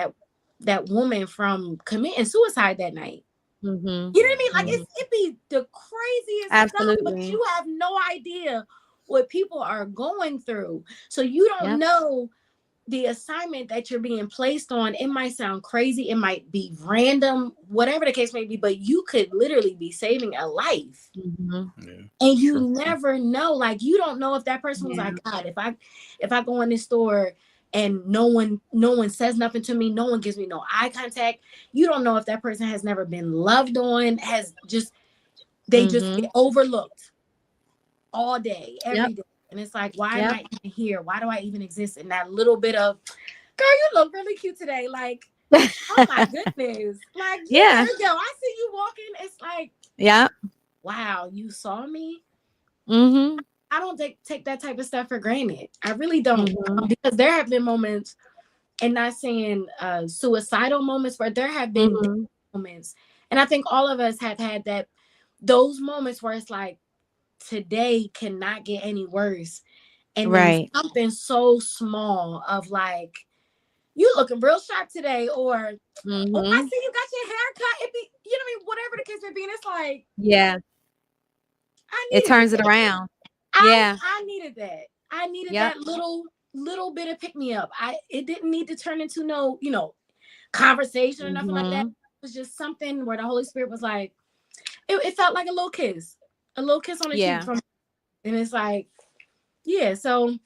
S4: that woman from committing suicide that night.
S1: Mhm.
S4: You know what I mean? Like
S1: Mhm.
S4: it'd be the craziest stuff, but
S1: Absolutely.
S4: you have no idea what people are going through. So you don't
S1: Yep.
S4: know the assignment that you're being placed on. It might sound crazy, it might be random, whatever the case may be, but you could literally be saving a life.
S1: Mhm.
S3: Yeah,
S4: And
S3: it's
S4: you
S3: true.
S4: never know. Like you don't know if that person was
S1: Yeah.
S4: like, God, if I go in this store and no one says nothing to me, no one gives me no eye contact. You don't know if that person has never been loved on, has just they just
S1: Mhm.
S4: get overlooked all day,
S1: Yep.
S4: every day. And it's like, why am
S1: Yep.
S4: I even here? Why do I even exist in that little bit of, girl, you look really cute today. Like, oh my goodness. Like,
S1: Yeah.
S4: yeah, yo, I see you walking. It's like,
S1: Yep.
S4: wow, you saw me.
S1: Mhm.
S4: I don't take that type of stuff for granted. I really don't.
S1: Mhm.
S4: Because there have been moments, and not saying suicidal moments, but there have been
S1: Mhm.
S4: moments. And I think all of us have had those moments where it's like, today cannot get any worse. And then
S1: Right.
S4: something so small of like, you looking real sharp today, or oh, I
S1: Mm-hmm.
S4: see you got your hair cut. It be, you know what I mean, whatever the case may be. And it's like,
S1: Yeah.
S4: I
S1: It
S4: needed
S1: turns it
S4: that.
S1: around.
S4: I
S1: Yeah.
S4: I needed that. I needed
S1: Yep.
S4: that little bit of pick me up. It didn't need to turn into no, conversation or nothing like that.
S1: Mm-hmm.
S4: It was just something where the Holy Spirit was like, it felt like a little kiss on the cheek
S1: Yeah.
S4: from, and it's like, yeah. So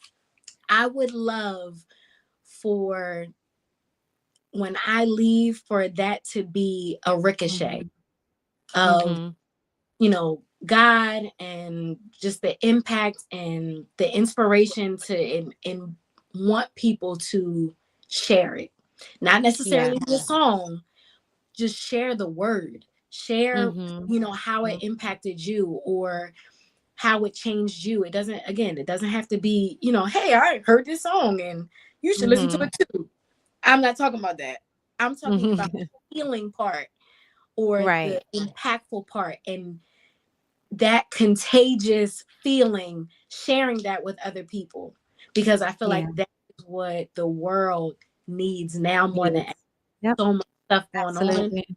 S4: I would love for when I leave for that to be a ricochet
S1: Mm-hmm.
S4: of,
S1: Mm-hmm.
S4: God and just the impact and the inspiration to and want people to share it. Not
S1: Yeah.
S4: necessarily the song, just share the word. Share,
S1: Mm-hmm.
S4: how it impacted you or how it changed you. It doesn't have to be, hey, I heard this song and you should listen to
S1: Mm-hmm.
S4: it too. I'm not talking about that. I'm talking about
S1: Mm-hmm.
S4: the healing part or the
S1: Right.
S4: impactful part and that contagious feeling, sharing that with other people. Because I feel
S1: Yeah.
S4: like that is what the world needs now more than ever.
S1: Yes. Yep.
S4: So much stuff going on.
S1: Absolutely.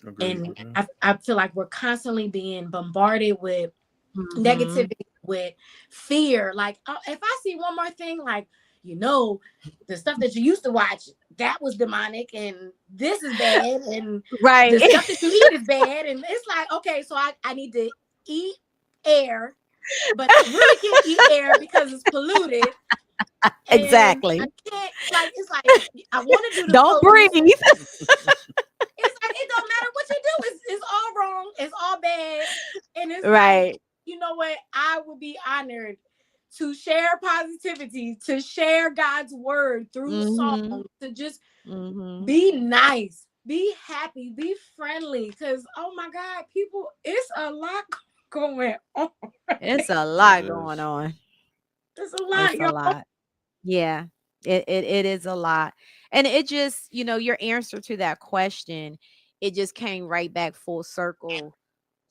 S3: Agreed.
S4: And
S3: Mhm.
S4: I feel like we're constantly being bombarded with
S1: Mm-hmm.
S4: negativity, with fear. Like, if I see one more thing, like, the stuff that you used to watch, that was demonic, and this is bad, and
S1: Right.
S4: the stuff that you eat is bad. And it's like, okay, so I need to eat air, but I really can't eat air because it's polluted. And I
S1: Exactly.
S4: can't, like, it's like, I want to do the
S1: Don't breathe.
S4: police. It's like it don't matter what you do. It's all wrong. It's all bad. And it's like,
S1: Right.
S4: you know what? I would be honored to share positivity, to share God's word through song,
S1: Mm-hmm.
S4: to just
S1: Mm-hmm.
S4: be nice, be happy, be friendly. Cause oh my God, people, it's a lot going on.
S1: It's a
S3: It
S1: lot going
S3: is.
S1: on.
S4: It's a lot,
S1: It's a
S4: y'all.
S1: lot. Yeah, it is a lot. And it just, your answer to that question, it just came right back full circle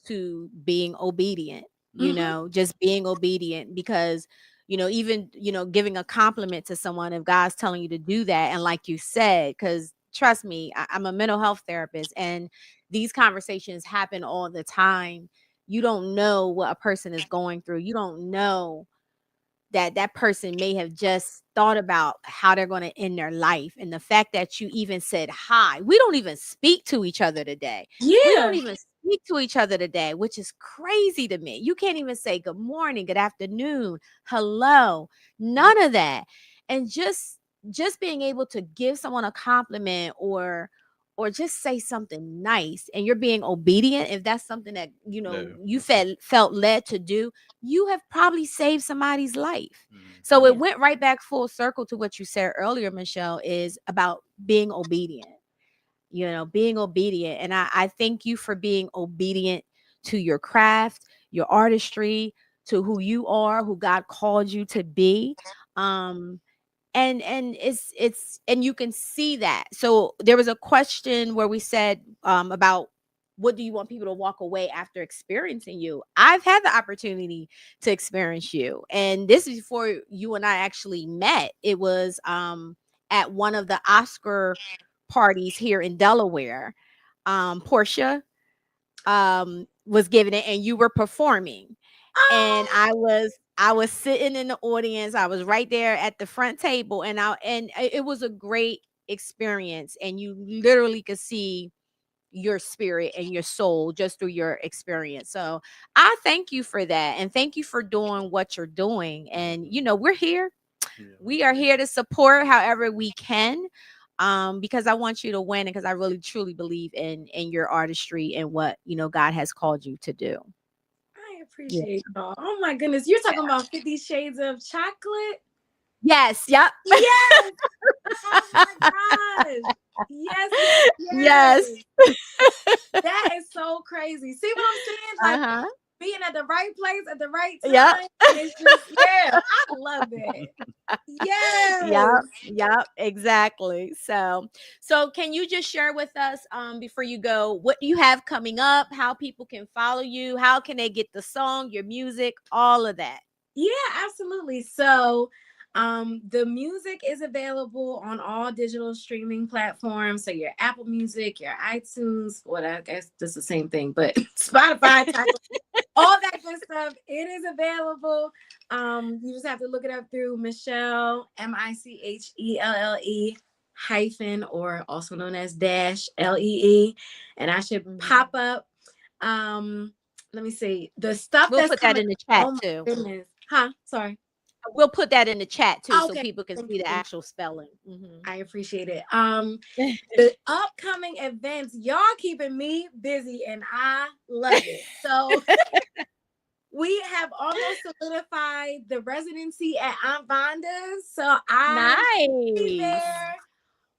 S1: to being obedient,
S4: Mm-hmm.
S1: just being obedient because, even, giving a compliment to someone if God's telling you to do that. And like you said, because trust me, I'm a mental health therapist and these conversations happen all the time. You don't know what a person is going through. You don't know that person may have just thought about how they're going to end their life, and the fact that you even said hi. We don't even speak to each other today. We don't
S4: Yeah.
S1: even speak to each other today, which is crazy to me. You can't even say good morning, good afternoon, hello, none of that. And just being able to give someone a compliment or just say something nice, and you're being obedient, if that's something that
S3: No.
S1: you felt led to do, you have probably saved somebody's life. So it
S3: Mhm.
S4: Yeah.
S1: went right back full circle to what you said earlier, Michelle, is about being obedient, being obedient. And I thank you for being obedient to your craft, your artistry, to who you are, who God called you to be. Um, and it's and you can see that. So there was a question where we said about what do you want people to walk away after experiencing you. I've had the opportunity to experience you, and this is before you and I actually met. It was at one of the Oscar parties here in Delaware. Portia was giving it and you were performing, and
S4: Oh,
S1: I was sitting in the audience. I was right there at the front table, and it was a great experience, and you literally could see your spirit and your soul just through your experience. So I thank you for that, and thank you for doing what you're doing. And
S3: Mhm.
S1: we're here.
S3: Yeah.
S1: We are here to support however we can, because I want you to win, and because I really truly believe in your artistry and what God has called you to do.
S4: I
S1: Yeah.
S4: appreciate y'all. Oh my goodness. You're talking about 50 Shades of Chocolate?
S1: Yes. Yep.
S4: Yes. Oh my gosh. Yes, yes,
S1: Yes.
S4: yes. That is so crazy. See what I'm saying? Like
S1: Uh-huh.
S4: being at the right place at the right
S1: Yep.
S4: time. And it's just, yeah, I love it.
S1: Yep,
S4: Yes.
S1: yep, exactly. So can you just share with us before you go what you have coming up, how people can follow you, how can they get the song, your music, all of that?
S4: Yeah, absolutely. So, the music is available on all digital streaming platforms. So your Apple Music, your iTunes, what I guess that's the same thing, but Spotify, Tidal, all that good stuff. It is available. You just have to look it up through Michelle Michelle hyphen, or also known as dash Lee, and I should pop up. Let me see the stuff
S1: We'll
S4: that's
S1: put that
S4: coming.
S1: in the chat
S4: Oh my
S1: too.
S4: goodness. Huh? Sorry.
S1: We'll put that in the chat too so
S4: Okay.
S1: people can
S4: Thank
S1: see the
S4: you.
S1: actual spelling.
S4: I appreciate it. The upcoming events, y'all keeping me busy and I love it. So we have almost solidified the residency at Aunt Vonda's. So I be
S1: Nice.
S4: there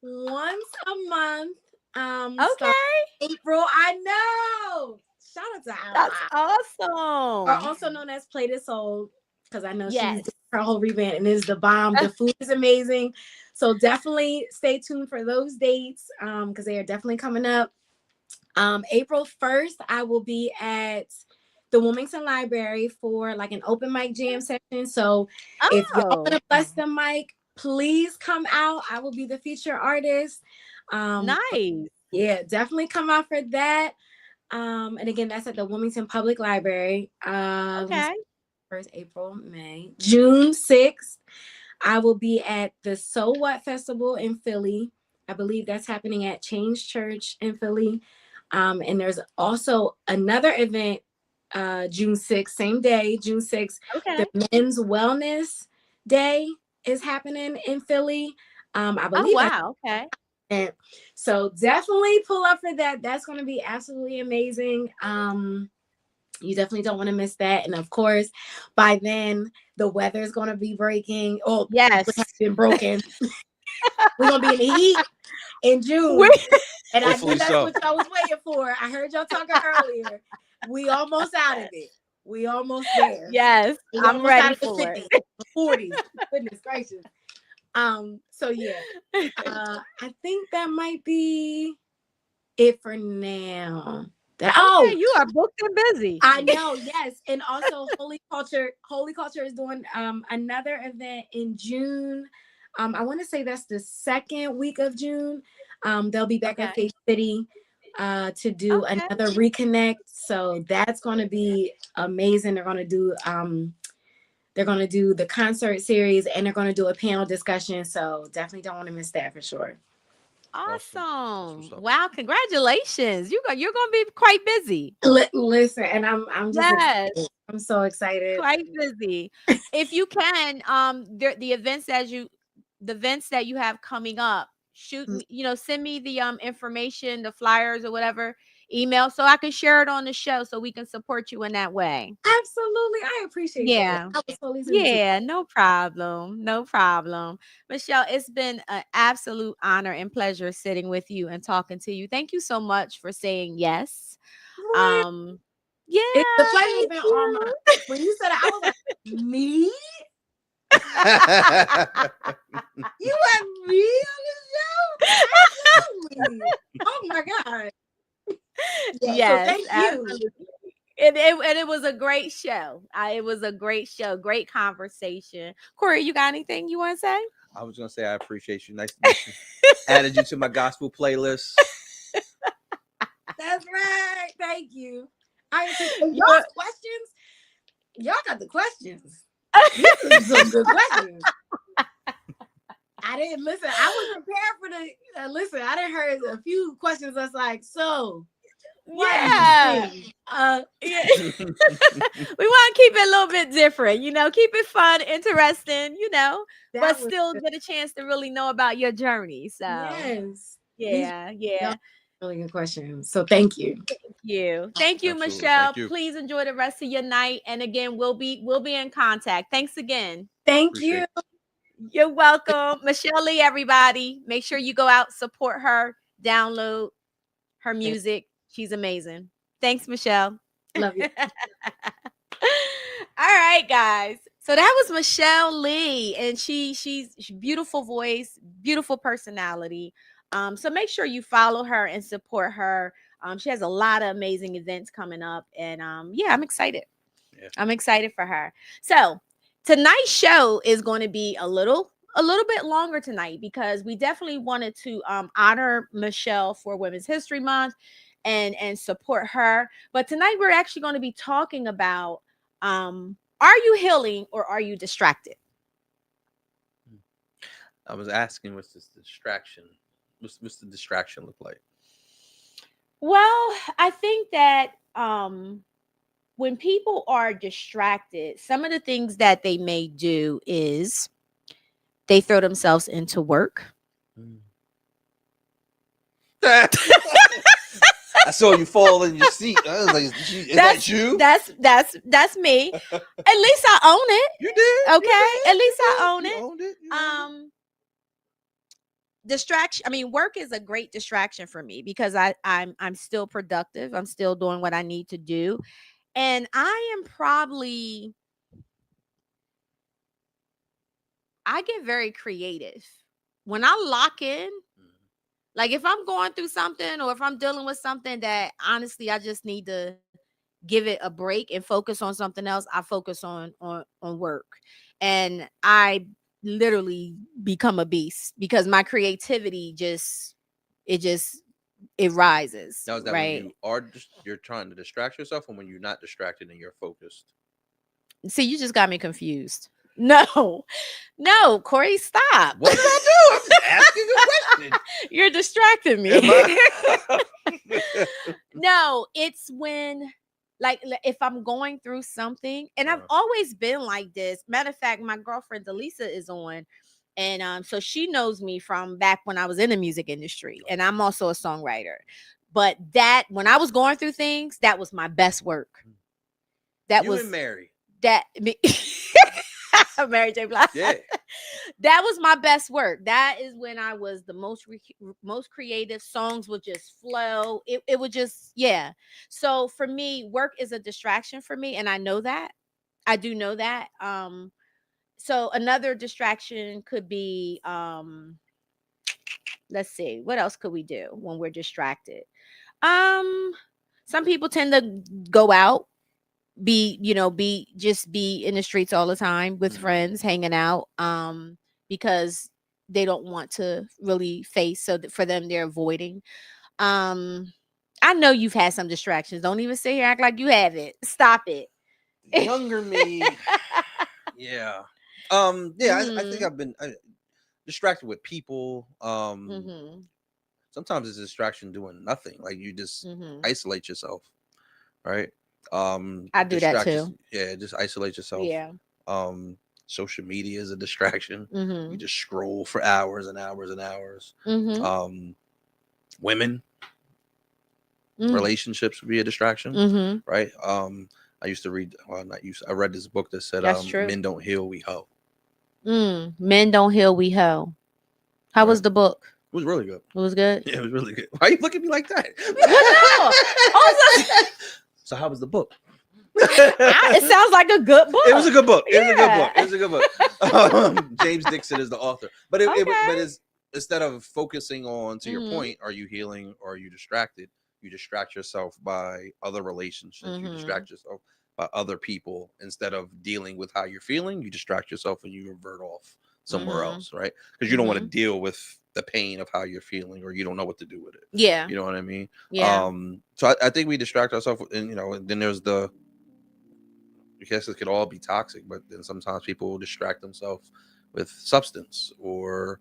S4: once a month. Start
S1: Okay.
S4: April. I know. Shout out to
S1: That's
S4: Alpha, or
S1: awesome.
S4: also known as Play This Soul, because I know she's
S1: Yes.
S4: doing her whole revamp and is the bomb. The food is amazing. So definitely stay tuned for those dates, because they are definitely coming up. April 1st, I will be at the Wilmington Library for like an open mic jam session. So if y'all want
S1: Oh,
S4: to bust the mic, please come out. I will be the featured artist.
S1: nice.
S4: Yeah, definitely come out for that. And again, that's at the Wilmington Public Library. Let me see,
S1: Okay.
S4: 1st, April, May, June 6th. I will be at the So What Festival in Philly. I believe that's happening at Change Church in Philly. And there's also another event, June 6th, same day, June 6th.
S1: Okay.
S4: The Men's Wellness Day is happening in Philly. I
S1: Oh,
S4: believe that's
S1: wow. Okay.
S4: it. So definitely pull up for that. That's going to be absolutely amazing. You definitely don't want to miss that. And of course, by then the weather is going to be breaking. Oh,
S1: Yes.
S4: it has been broken. We're going to be in the heat in June.
S1: We-
S4: And I
S3: Hopefully
S4: knew that's
S3: so.
S4: what y'all was waiting for. I heard y'all talking earlier. We almost out of it. We almost there.
S1: yes,
S4: We
S1: I'm
S4: almost out
S1: ready
S4: of the
S1: for
S4: 50s, the 40s. Goodness gracious. So yeah.
S1: it.
S4: I think that might be it for now.
S1: Okay, you are booked and busy.
S4: I know, yes. And also Holy Culture is doing another event in June. I want to say that's the second week of June. They'll be back at
S1: Okay.
S4: Faith City to do
S1: Okay.
S4: another reconnect. So that's gonna be amazing. They're gonna do the concert series and they're gonna do a panel discussion. So definitely don't want to miss that for sure.
S1: Awesome.
S3: That's what's up.
S1: Wow, congratulations. You're going to be quite busy.
S4: Listen, and I'm just
S1: Yes,
S4: excited. I'm so excited.
S1: quite busy. If you can, the events that you have coming up, shoot me, send me the information, the flyers or whatever, email so I can share it on the show so we can support you in that way.
S4: Absolutely. I appreciate that.
S1: Yeah.
S4: I was so listening to.
S1: Yeah, no problem. No problem. Michelle, it's been an absolute honor and pleasure sitting with you and talking to you. Thank you so much for saying yes.
S4: What?
S1: Um, yeah,
S4: The pleasure's
S1: thank
S4: been all mine.
S1: you.
S4: When you said it, I was like, me? You had me on the show? Absolutely. Oh my God. Yeah, so
S1: Yes,
S4: thank you.
S1: absolutely. And it was a great show. It was a great show, great conversation. Corey, you got anything you want to say?
S3: I was gonna say I appreciate you. Nice to meet you. Added you to my gospel playlist.
S4: That's right. Thank you. I appreciate
S1: You're-
S4: y'all's questions. Y'all got the questions. These are some good questions. I didn't listen. I was prepared for the listen. I didn't heard a few questions. That's like, so what do
S1: Yeah.
S4: you think?
S1: Yeah. We want to keep it a little bit different, keep it fun, interesting,
S4: That
S1: but
S4: was
S1: still
S4: good.
S1: get a chance to really know about your journey. So,
S4: Yes.
S1: yeah,
S4: Y'all really good questions. So thank you.
S1: Thank you,
S3: Absolutely.
S1: Michelle.
S3: Thank you.
S1: Please enjoy the rest of your night. And again, we'll be in contact. Thanks again.
S4: Thank
S3: Appreciate
S4: you.
S3: it.
S1: You're welcome. Michelle Lee, everybody. Make sure you go out, support her, download her music. She's amazing. Thanks, Michelle.
S4: Love you.
S1: right, guys. So that was Michelle Lee, and she's beautiful voice, beautiful personality. So make sure you follow her and support her. She has a lot of amazing events coming up, and yeah, I'm excited.
S3: Yeah.
S1: I'm excited for her. So tonight's show is going to be a little bit longer tonight because we definitely wanted to honor Michelle for Women's History Month and support her. But tonight we're actually going to be talking about are you healing or are you distracted?
S3: I was asking, what's this distraction? What's the distraction look like?
S1: Well, I think that when people are distracted, some of the things that they may do is they throw themselves into work.
S3: I saw you fall in your seat. I was like, is that you?
S1: That's me. At least I own it.
S3: You did.
S1: Okay.
S3: You did.
S1: At least I own
S3: You
S1: it.
S3: owned it. You owned it.
S1: Distraction. I mean, work is a great distraction for me because I'm still productive. I'm still doing what I need to do. And I get very creative. When I lock in, like if I'm going through something or if I'm dealing with something that honestly I just need to give it a break and focus on something else, I focus on work. And I literally become a beast because my creativity just it rises,
S3: Now, is that when
S1: right?
S3: you are you're trying to distract yourself, or when you're not distracted and you're focused?
S1: See, you just got me confused. No, no, Corey, stop.
S3: What did I do? I'm just asking a question.
S1: You're distracting me.
S3: Am I?
S1: No, it's when if I'm going through something, and I've always been like this. Matter of fact, my girlfriend Delisa is on, and so she knows me from back when I was in the music industry, and I'm also a songwriter. But that when I was going through things, that was my best work. That
S3: you
S1: was
S3: and Mary.
S1: That me. Mary J. Blige.
S3: Yeah.
S1: That was my best work. That is when I was the most creative. Songs would just flow. It would just, yeah. So for me, work is a distraction for me, and I know that. I do know that. So another distraction could be let's see, what else could we do when we're distracted? Um, some people tend to go out, be in the streets all the time with friends, hanging out, because they don't want to really face, so for them they're avoiding. I know you've had some distractions. Don't even sit here act like you haven't. Stop it.
S3: Younger me. Yeah. Yeah, I think I've been distracted with people. Sometimes it's a distraction doing nothing. Like you just isolate yourself, right?
S1: I do that too.
S3: Yeah, just isolate yourself.
S1: Yeah.
S3: Social media is a distraction. You just scroll for hours and hours and hours. Women, relationships would be a distraction, right? I used to read, I read this book that said, men don't heal, we hoe.
S1: Men don't heal, we hoe. How was the book?
S3: It was really good.
S1: It was good?
S3: Yeah, it was really good. Why you look at me like that? So how was the book?
S1: It sounds like a good book.
S3: It was a good book. It was a good book. James Dixon is the author. But it's, instead of focusing on, to your point, are you healing or are you distracted? You distract yourself by other relationships. You distract yourself by other people. Instead of dealing with how you're feeling, you distract yourself and you revert off somewhere else, right? Because you don't want to deal with the pain of how you're feeling, or you don't know what to do with it.
S1: Yeah.
S3: You know what I mean?
S1: Yeah.
S3: So I think we distract ourselves, and then there's I guess it could all be toxic, but then sometimes people will distract themselves with substance or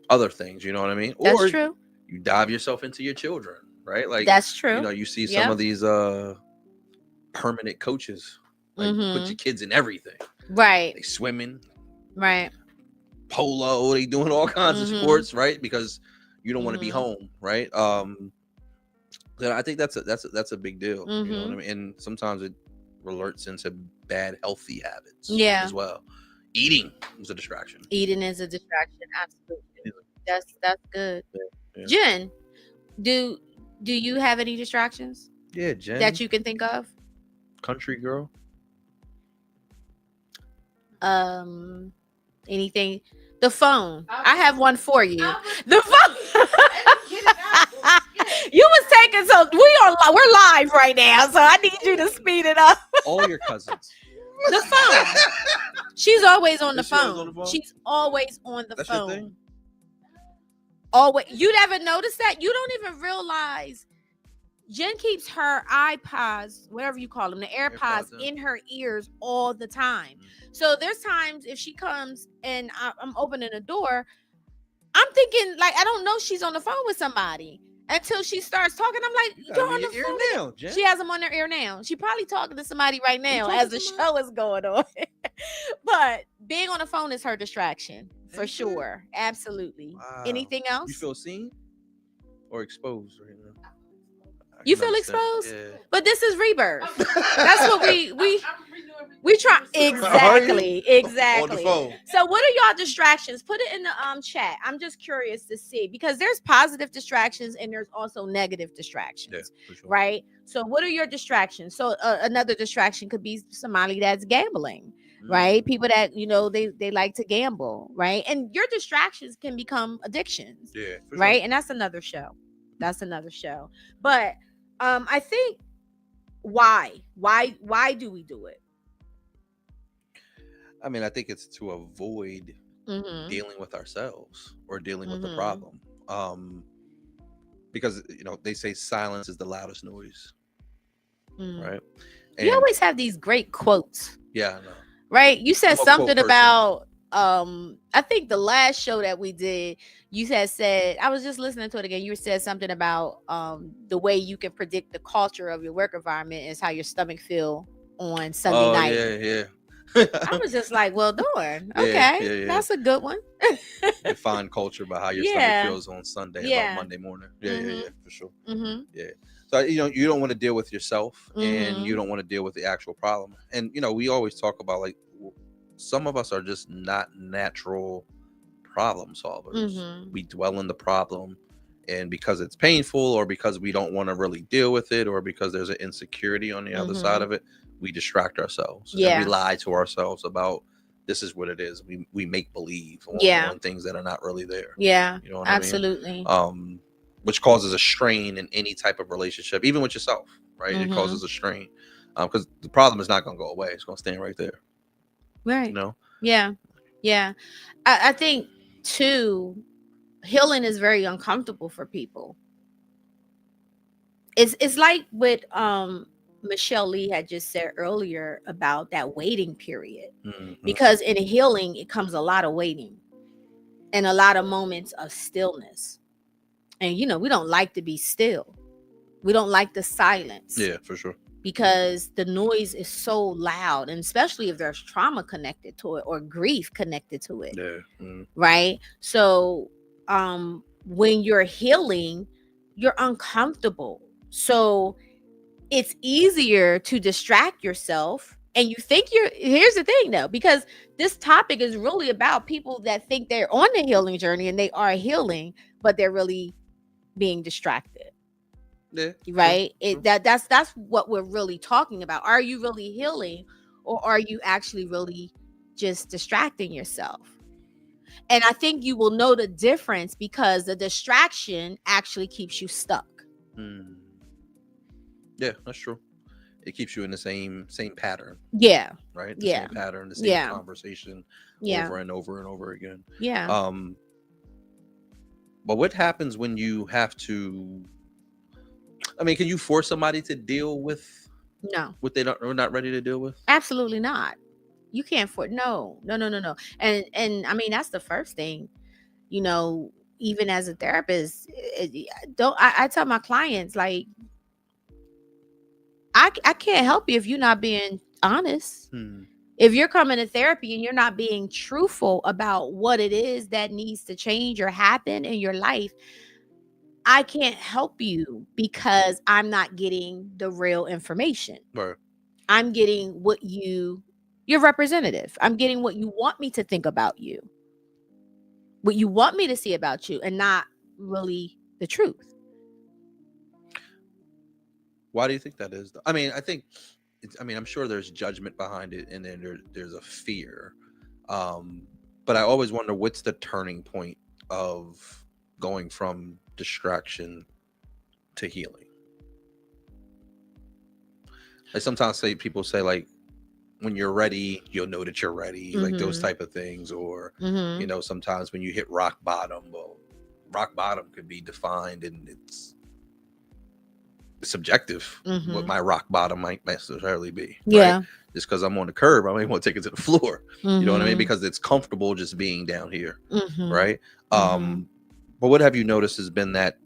S3: other things. You know what I mean?
S1: That's
S3: or
S1: true.
S3: You dive yourself into your children, right? Like
S1: that's true.
S3: You see some of these permanent coaches, like put your kids in everything.
S1: Right.
S3: They swimming.
S1: Right.
S3: Polo. They doing all kinds of sports, right? Because you don't want to be home, right? I think that's a big deal. You know what I mean? And sometimes it alerts into bad healthy habits as well. Eating is a distraction.
S1: Eating is a distraction, absolutely. That's good.
S3: Yeah.
S1: Jen, do you have any distractions?
S3: Yeah, Jen.
S1: That you can think of?
S3: Country girl.
S1: Anything? The phone. I have one for you. The phone. You was taking so we're live right now, so I need you to speed it up.
S3: All your cousins.
S1: The phone. She's always on the
S3: Is she always on
S1: phone.
S3: the phone?
S1: She's always on the
S3: That's your
S1: phone.
S3: thing?
S1: Always. You never notice that? You don't even realize Jen keeps her iPods, whatever you call them, the AirPods in her ears all the time. So there's times if she comes and I'm opening the door, I'm thinking like I don't know she's on the phone with somebody until she starts talking. I'm like, you're on the phone
S3: now, Jen.
S1: She has them on her ear now. She probably talking to somebody right now
S3: talking
S1: as the
S3: to
S1: show is going on. But being on the phone is her distraction for sure. Absolutely.
S3: Wow.
S1: Anything else?
S3: You feel seen or exposed right now?
S1: You feel exposed?
S3: Yeah.
S1: But this is rebirth. That's what we try. Exactly.
S3: On the phone.
S1: So what are y'all distractions? Put it in the chat. I'm just curious to see because there's positive distractions and there's also negative distractions.
S3: Yeah, for sure.
S1: Right? So what are your distractions? So another distraction could be somebody that's gambling. Right? People that, they like to gamble, right? And your distractions can become addictions.
S3: Yeah, for
S1: right?
S3: sure.
S1: And that's another show. But I think why do we do it?
S3: I mean, I think it's to avoid dealing with ourselves or dealing with the problem. Because they say silence is the loudest noise. Right? And
S1: you always have these great quotes.
S3: Yeah, I know.
S1: Right? You said something
S3: person.
S1: about I think the last show that we did, you had said, I was just listening to it again. You said something about the way you can predict the culture of your work environment is how your stomach feel on Sunday night.
S3: Yeah.
S1: I was just like, well, darn. Okay.
S3: Yeah.
S1: That's a good one.
S3: Define culture by how your stomach feels on Sunday about Monday morning. Yeah, for sure. Yeah. So, you don't want to deal with yourself and you don't want to deal with the actual problem. And, we always talk about like, some of us are just not natural problem solvers. We dwell in the problem, and because it's painful or because we don't want to really deal with it or because there's an insecurity on the other side of it, we distract ourselves. And we lie to ourselves about this is what it is. We make believe on things that are not really there.
S1: Yeah,
S3: you know what
S1: absolutely.
S3: I mean? Which causes a strain in any type of relationship, even with yourself, right? It causes a strain because the problem is not going to go away. It's going to stand right there.
S1: Right. Yeah. I think too, healing is very uncomfortable for people. It's like what Michelle Lee had just said earlier about that waiting period. Because in healing, it comes a lot of waiting and a lot of moments of stillness. And we don't like to be still. We don't like the silence.
S3: Yeah, for sure.
S1: Because the noise is so loud, and especially if there's trauma connected to it or grief connected to it.
S3: Yeah.
S1: Right? So when you're healing, you're uncomfortable. So it's easier to distract yourself. And you think here's the thing though, because this topic is really about people that think they're on the healing journey and they are healing, but they're really being distracted.
S3: Yeah,
S1: right. That's what we're really talking about. Are you really healing, or are you actually really just distracting yourself? And I think you will know the difference because the distraction actually keeps you stuck.
S3: Yeah, that's true. It keeps you in the same pattern.
S1: Yeah.
S3: Right. The same pattern, the same conversation over and over and over again.
S1: Yeah.
S3: But what happens when you have to? I mean, can you force somebody to deal with what they're not ready to deal with?
S1: Absolutely not. You can't force. No. And I mean, that's the first thing, even as a therapist, I tell my clients, like, I can't help you if you're not being honest. If you're coming to therapy and you're not being truthful about what it is that needs to change or happen in your life, I can't help you because I'm not getting the real information.
S3: Right.
S1: I'm getting what your representative. I'm getting what you want me to think about you, what you want me to see about you, and not really the truth.
S3: Why do you think that is? I mean, I think I mean, I'm sure there's judgment behind it, and then there's a fear. Um, but I always wonder what's the turning point of going from distraction to healing. I sometimes say people say like when you're ready, you'll know that you're ready, like those
S1: Mm-hmm.
S3: type of things, or
S1: Mm-hmm.
S3: sometimes when you hit rock bottom, well, rock bottom could be defined and it's subjective what
S1: Mm-hmm.
S3: my rock bottom might necessarily be, right?
S1: Yeah.
S3: Just because I'm on the curb, I may want to take it to the floor. You know what I mean?
S1: Mm-hmm.
S3: Because it's comfortable just being down here,
S1: Mm-hmm.
S3: right?
S1: Mm-hmm.
S3: But what have you noticed has been that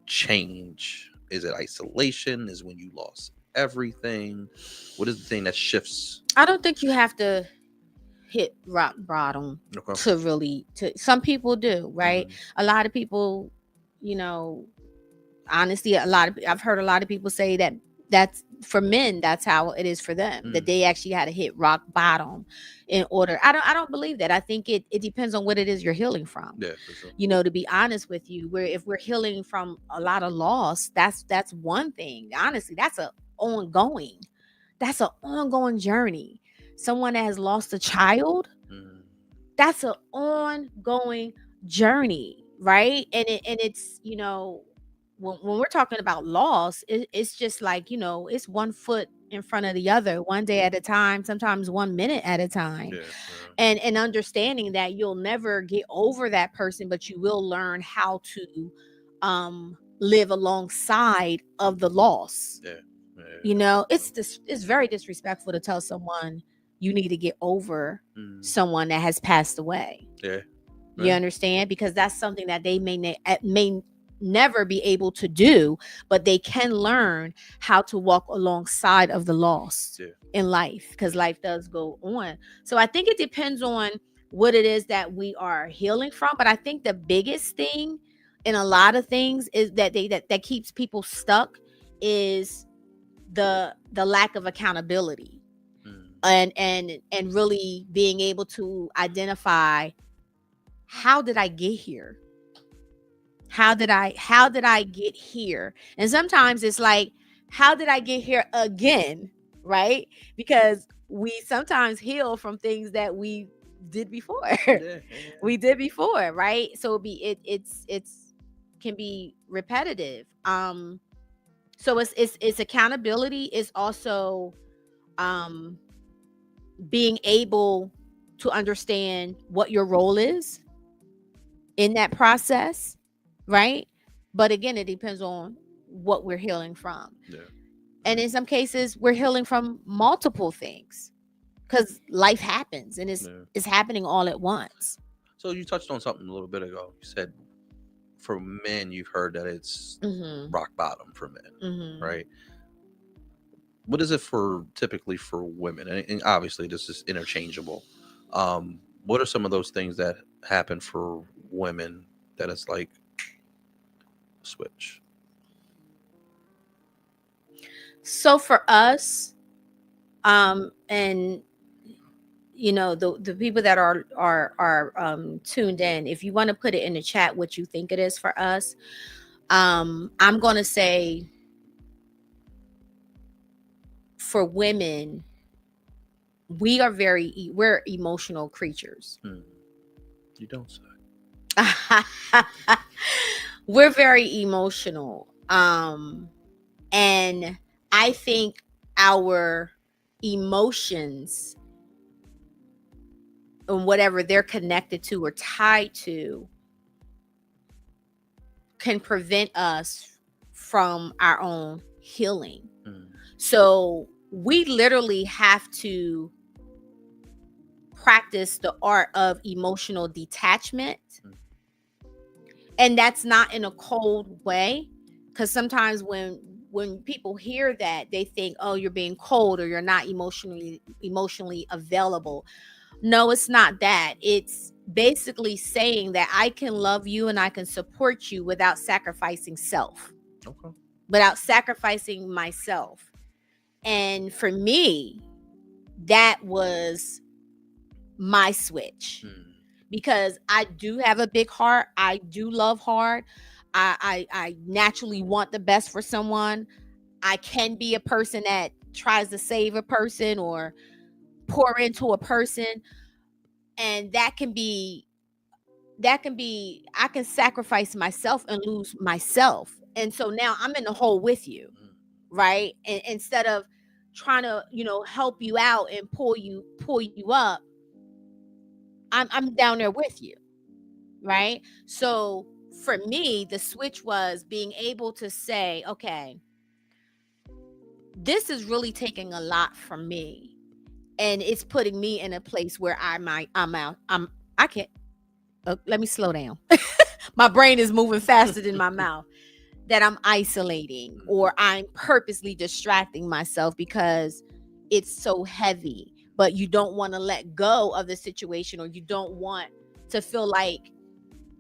S3: change? Is it isolation? Is when you lost everything? What is the thing that shifts?
S1: I don't think you have to hit rock bottom
S3: Okay.
S1: to really to some people do, right?
S3: Mhm.
S1: A lot of people, you know, honestly, I've heard a lot of people say that that's for men, that's how it is for them, that
S3: Mm.
S1: they actually had to hit rock bottom in order. I don't believe that. I think it depends on what it is you're healing from.
S3: Yeah, for sure.
S1: To be honest with you, where if we're healing from a lot of loss, that's one thing. Honestly, ongoing that's an ongoing journey. Someone that has lost a child,
S3: Mm.
S1: that's an ongoing journey, right? And it's when we're talking about loss, it's just like it's one foot in front of the other, one day at a time, sometimes 1 minute at a time.
S3: Yeah, yeah.
S1: And understanding that you'll never get over that person, but you will learn how to live alongside of the loss.
S3: Yeah, yeah.
S1: It's very disrespectful to tell someone you need to get over
S3: Mm.
S1: someone that has passed away.
S3: Yeah,
S1: You
S3: yeah.
S1: understand? Because that's something that they may never be able to do, but they can learn how to walk alongside of the lost
S3: Yeah.
S1: in life, because life does go on. So I think it depends on what it is that we are healing from. But I think the biggest thing in a lot of things is that keeps people stuck is the lack of accountability,
S3: Mm.
S1: and really being able to identify, how did I get here? How did I get here? And sometimes it's like, how did I get here again? Right? Because we sometimes heal from things that we did before.
S3: Yeah, yeah.
S1: We did before, right? So it's can be repetitive. So it's accountability. Is also um being able to understand what your role is in that process, right? But again, it depends on what we're healing from.
S3: Yeah.
S1: And in some cases, we're healing from multiple things, because life happens and it's
S3: Yeah.
S1: it's happening all at once.
S3: So you touched on something a little bit ago. You said for men, you've heard that it's
S1: Mm-hmm.
S3: rock bottom for men,
S1: Mm-hmm.
S3: right? What is it for typically for women? And obviously, this is interchangeable. What are some of those things that happen for women that it's like switch?
S1: So for us, and the people that are tuned in, if you want to put it in the chat what you think it is for us, I'm going to say for women, we're emotional creatures.
S3: Hmm. You don't say.
S1: We're very emotional. And I think our emotions and whatever they're connected to or tied to can prevent us from our own healing.
S3: Hmm.
S1: So we literally have to practice the art of emotional detachment. And that's not in a cold way, because sometimes when people hear that, they think, oh, you're being cold or you're not emotionally available. No, it's not that. It's basically saying that I can love you and I can support you without sacrificing self,
S3: Okay.
S1: without sacrificing myself. And for me, that was my switch,
S3: Hmm.
S1: because I do have a big heart. I do love hard. I naturally want the best for someone. I can be a person that tries to save a person or pour into a person, and that can be I can sacrifice myself and lose myself, and so now I'm in the hole with you, right? And instead of trying to, help you out and pull you up, I'm down there with you, right? So for me, the switch was being able to say, okay, this is really taking a lot from me, and it's putting me in a place where I can't. Let me slow down. My brain is moving faster than my mouth. That I'm isolating, or I'm purposely distracting myself because it's so heavy, but you don't want to let go of the situation, or you don't want to feel like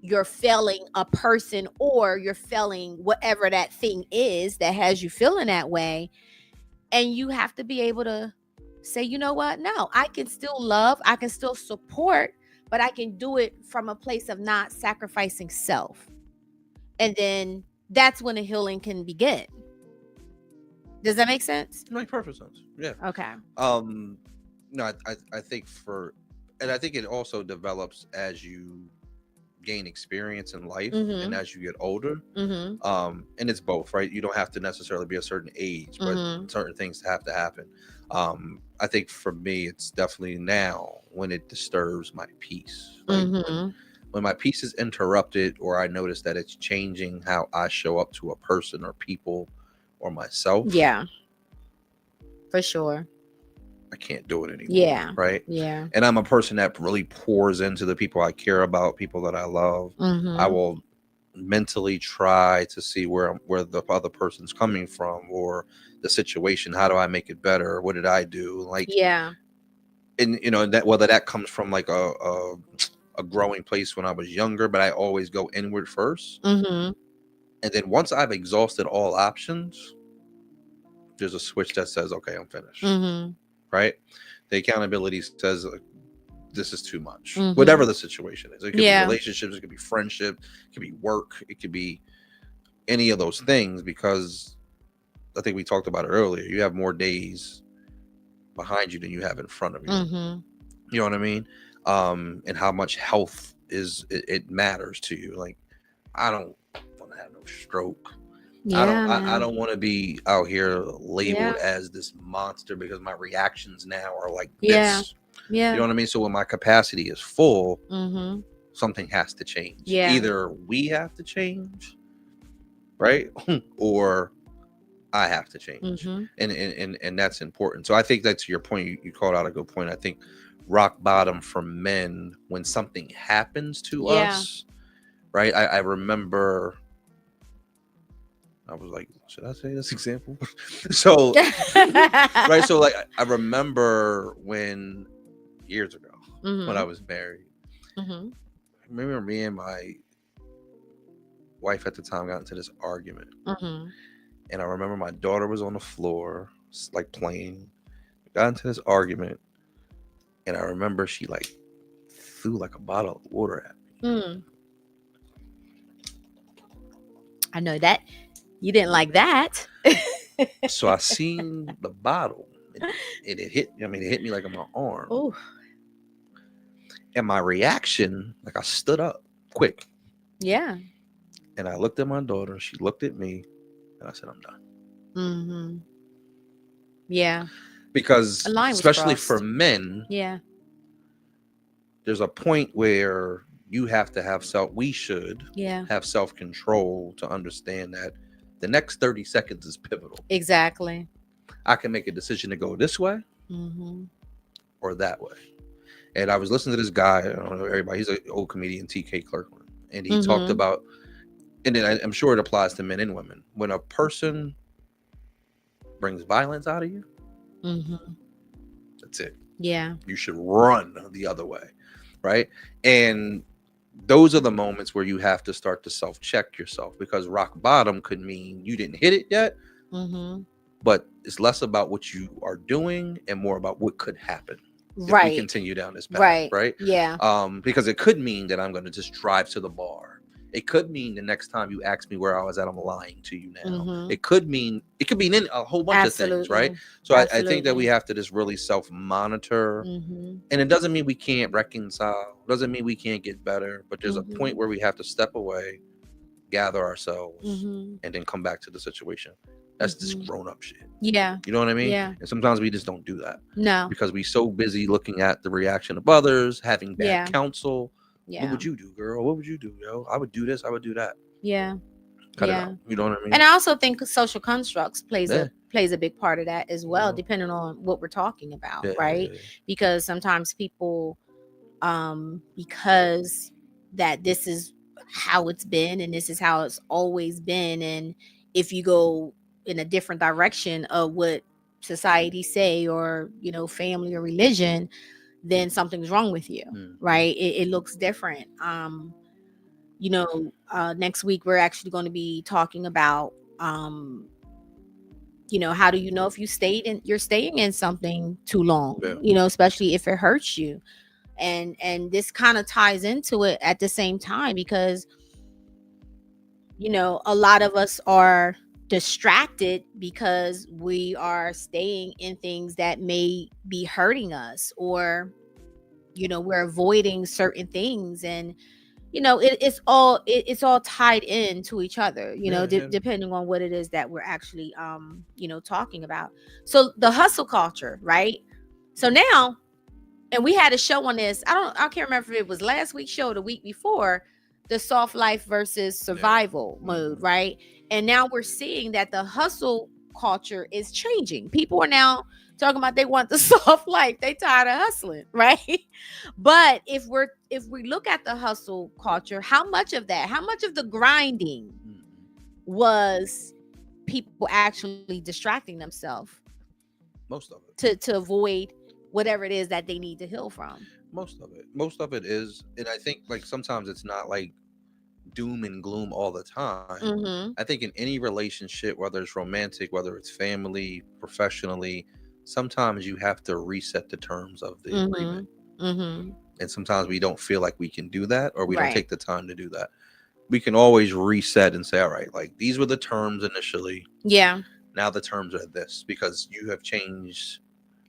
S1: you're failing a person, or you're failing whatever that thing is that has you feeling that way. And you have to be able to say, you know what? No, I can still love, I can still support, but I can do it from a place of not sacrificing self. And then that's when the healing can begin. Does that make sense?
S3: It makes perfect sense. Yeah.
S1: Okay.
S3: No, I think and I think it also develops as you gain experience in life, and as you get older. And it's both, right? You don't have to necessarily be a certain age, but certain things have to happen. I think for me, it's definitely now when it disturbs my peace. Like when my peace is interrupted, or I notice that it's changing how I show up to a person or people or myself.
S1: Yeah, for sure.
S3: I can't do it anymore.
S1: Yeah.
S3: Right.
S1: Yeah.
S3: And I'm a person that really pours into the people I care about, people that I love. I will mentally try to see where the other person's coming from, or the situation. How do I make it better? What did I do? Like,
S1: yeah.
S3: And that whether that comes from like a growing place when I was younger, but I always go inward first. And then once I've exhausted all options, there's a switch that says, okay, I'm finished. Right? The accountability says, this is too much. Whatever the situation is. It could be relationships, it could be friendship, it could be work, it could be any of those things, because I think we talked about it earlier. You have more days behind you than you have in front of you. You know what I mean? And how much health it matters to you. Like, I don't want to have no stroke. I don't want to be out here labeled as this monster because my reactions now are like this. You know what I mean? So when my capacity is full, something has to change. Either we have to change, right? Or I have to change. And that's important. So I think that's your point. You called out a good point. I think rock bottom for men, when something happens to us, right? I remember, I was like, should I say this example? So, right. So like, I remember when years ago, when I was married, I remember me and my wife at the time got into this argument. And I remember my daughter was on the floor, like playing, got into this argument. And I remember she like threw like a bottle of water at me.
S1: I know that. You didn't like that.
S3: So I seen the bottle, and it hit. I mean, it hit me like on my arm.
S1: Ooh.
S3: And my reaction, like I stood up quick.
S1: Yeah.
S3: And I looked at my daughter. She looked at me, and I said, "I'm done."
S1: Yeah.
S3: Because especially for men, there's a point where you have to have we should have self-control to understand that the next 30 seconds is pivotal.
S1: Exactly.
S3: I can make a decision to go this way or that way. And I was listening to this guy, I don't know everybody, he's an old comedian, TK Kirkland. And he talked about, and I'm sure it applies to men and women, when a person brings violence out of you, that's it.
S1: Yeah.
S3: You should run the other way. Right. And those are the moments where you have to start to self-check yourself, because rock bottom could mean you didn't hit it yet, but it's less about what you are doing and more about what could happen if we continue down this path. Right.
S1: Yeah.
S3: Because it could mean that I'm going to just drive to the bar. It could mean the next time you ask me where I was at, I'm lying to you now.
S1: Mm-hmm.
S3: It could mean a whole bunch of things, right?
S1: Absolutely.
S3: So I think that we
S1: Absolutely.
S3: have to just really self-monitor.
S1: Mm-hmm.
S3: And it doesn't mean we can't reconcile, doesn't mean we can't get better, but there's a
S1: Mm-hmm.
S3: point where we have to step away, gather ourselves,
S1: Mm-hmm.
S3: and then come back to the situation. That's just
S1: Mm-hmm.
S3: grown up shit.
S1: Yeah.
S3: You know what I mean?
S1: Yeah.
S3: And sometimes we just don't do that
S1: No.
S3: because we so busy looking at the reaction of others, having bad
S1: Yeah.
S3: counsel. What
S1: Yeah.
S3: would you do, girl? What would you do, yo? I would do this. I would do that.
S1: Yeah.
S3: Cut it
S1: Yeah.
S3: out. You know what I mean?
S1: And I also think social constructs
S3: Yeah.
S1: plays a big part of that as well,
S3: Mhm.
S1: depending on what we're talking about,
S3: Yeah.
S1: right? Because sometimes people, because that this is how it's been and this is how it's always been, and if you go in a different direction of what society say, or family or religion, then something's wrong with you,
S3: Mhm.
S1: right? It looks different. Next week we're actually going to be talking about how do you know if you're staying in something too long,
S3: Yeah.
S1: especially if it hurts you. And this kind of ties into it at the same time, because a lot of us are distracted because we are staying in things that may be hurting us, or we're avoiding certain things. And it's all tied in to each other,
S3: Yeah, yeah.
S1: depending on what it is that we're actually talking about. So the hustle culture, right? So now, and we had a show on this, I can't remember if it was last week's show or the week before, the soft life versus survival mode, right? And now we're seeing that the hustle culture is changing. People are now talking about they want the soft life, they tired of hustling, right? But if we look at the hustle culture, how much of the grinding
S3: Mhm.
S1: was people actually distracting themselves
S3: Most of it.
S1: to avoid whatever it is that they need to heal from?
S3: Most of it. Most of it is, and I think like sometimes it's not like doom and gloom all the time.
S1: Mm-hmm.
S3: I think in any relationship, whether it's romantic, whether it's family, professionally, sometimes you have to reset the terms of the agreement.
S1: Mm-hmm.
S3: And sometimes we don't feel like we can do that, or we don't
S1: Right.
S3: take the time to do that. We can always reset and say, all right, like these were the terms initially.
S1: Yeah.
S3: Now the terms are this, because you have changed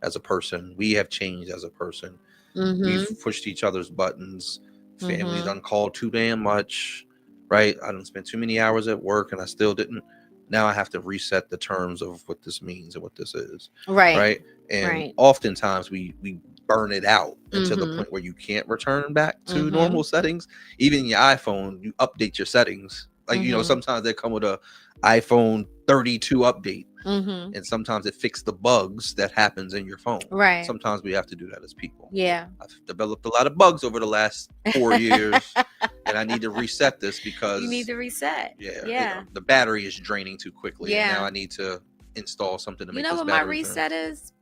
S3: as a person. We have changed as a person.
S1: Mm-hmm.
S3: We've pushed each other's buttons. Family
S1: Mhm.
S3: done called too damn much, right? I done spent too many hours at work and I still didn't. Now I have to reset the terms of what this means and what this is,
S1: Right.
S3: right? And
S1: Right.
S3: oftentimes we burn it out until the
S1: Mhm.
S3: point where you can't return back to
S1: Mhm.
S3: normal settings. Even in your iPhone, you update your settings. Like,
S1: Mhm.
S3: sometimes they come with a iPhone 32 update.
S1: Mhm.
S3: And sometimes it fixes the bugs that happens in your phone.
S1: Right.
S3: Sometimes we have to do that as people.
S1: Yeah.
S3: I've developed a lot of bugs over the last 4 years, and I need to reset this because
S1: You need to reset.
S3: yeah, the battery is draining too quickly.
S1: Yeah.
S3: And now I need to install something to
S1: You
S3: make
S1: know
S3: this
S1: what my
S3: battery
S1: reset
S3: drain.
S1: is?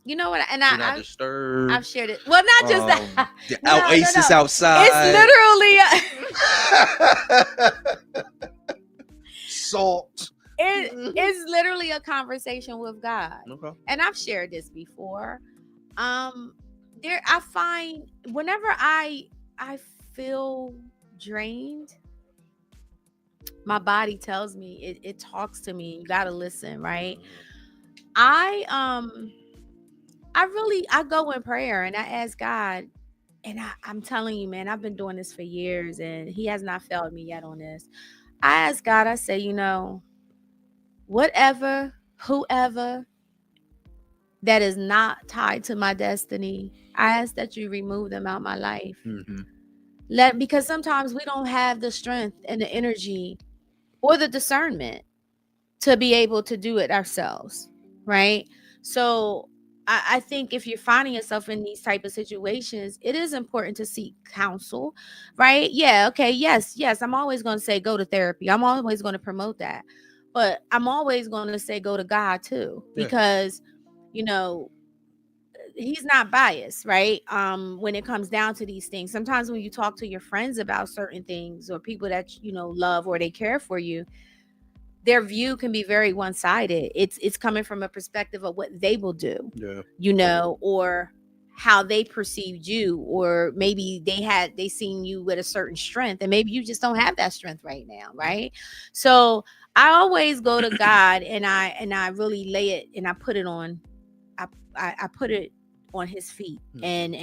S1: You know what? And
S3: Do not disturb.
S1: I've shared it. Well, not just that.
S3: The
S1: No,
S3: oasis
S1: no.
S3: outside.
S1: It's literally
S3: Salt.
S1: it's literally a conversation with God.
S3: Okay.
S1: And I've shared this before. I find whenever I feel drained, my body tells me, it talks to me. You gotta listen, right? I go in prayer and I ask God, and I'm telling you, man, I've been doing this for years and he has not failed me yet on this. I ask God, I say, whatever, whoever that is not tied to my destiny, I ask that you remove them out my life.
S3: Mm-hmm.
S1: Because sometimes we don't have the strength and the energy or the discernment to be able to do it ourselves, right? So I think if you're finding yourself in these type of situations, it is important to seek counsel, right? Yeah, okay, yes, I'm always going to say go to therapy. I'm always going to promote that. But I'm always going to say go to God too, because he's not biased, right? When it comes down to these things, sometimes when you talk to your friends about certain things, or people that love or they care for you, their view can be very one-sided. It's coming from a perspective of what they will do,
S3: Yeah.
S1: or how they perceived you, or maybe they seen you with a certain strength, and maybe you just don't have that strength right now, right? So I always go to God, and I really lay it, and I put it on, I put it on his feet, and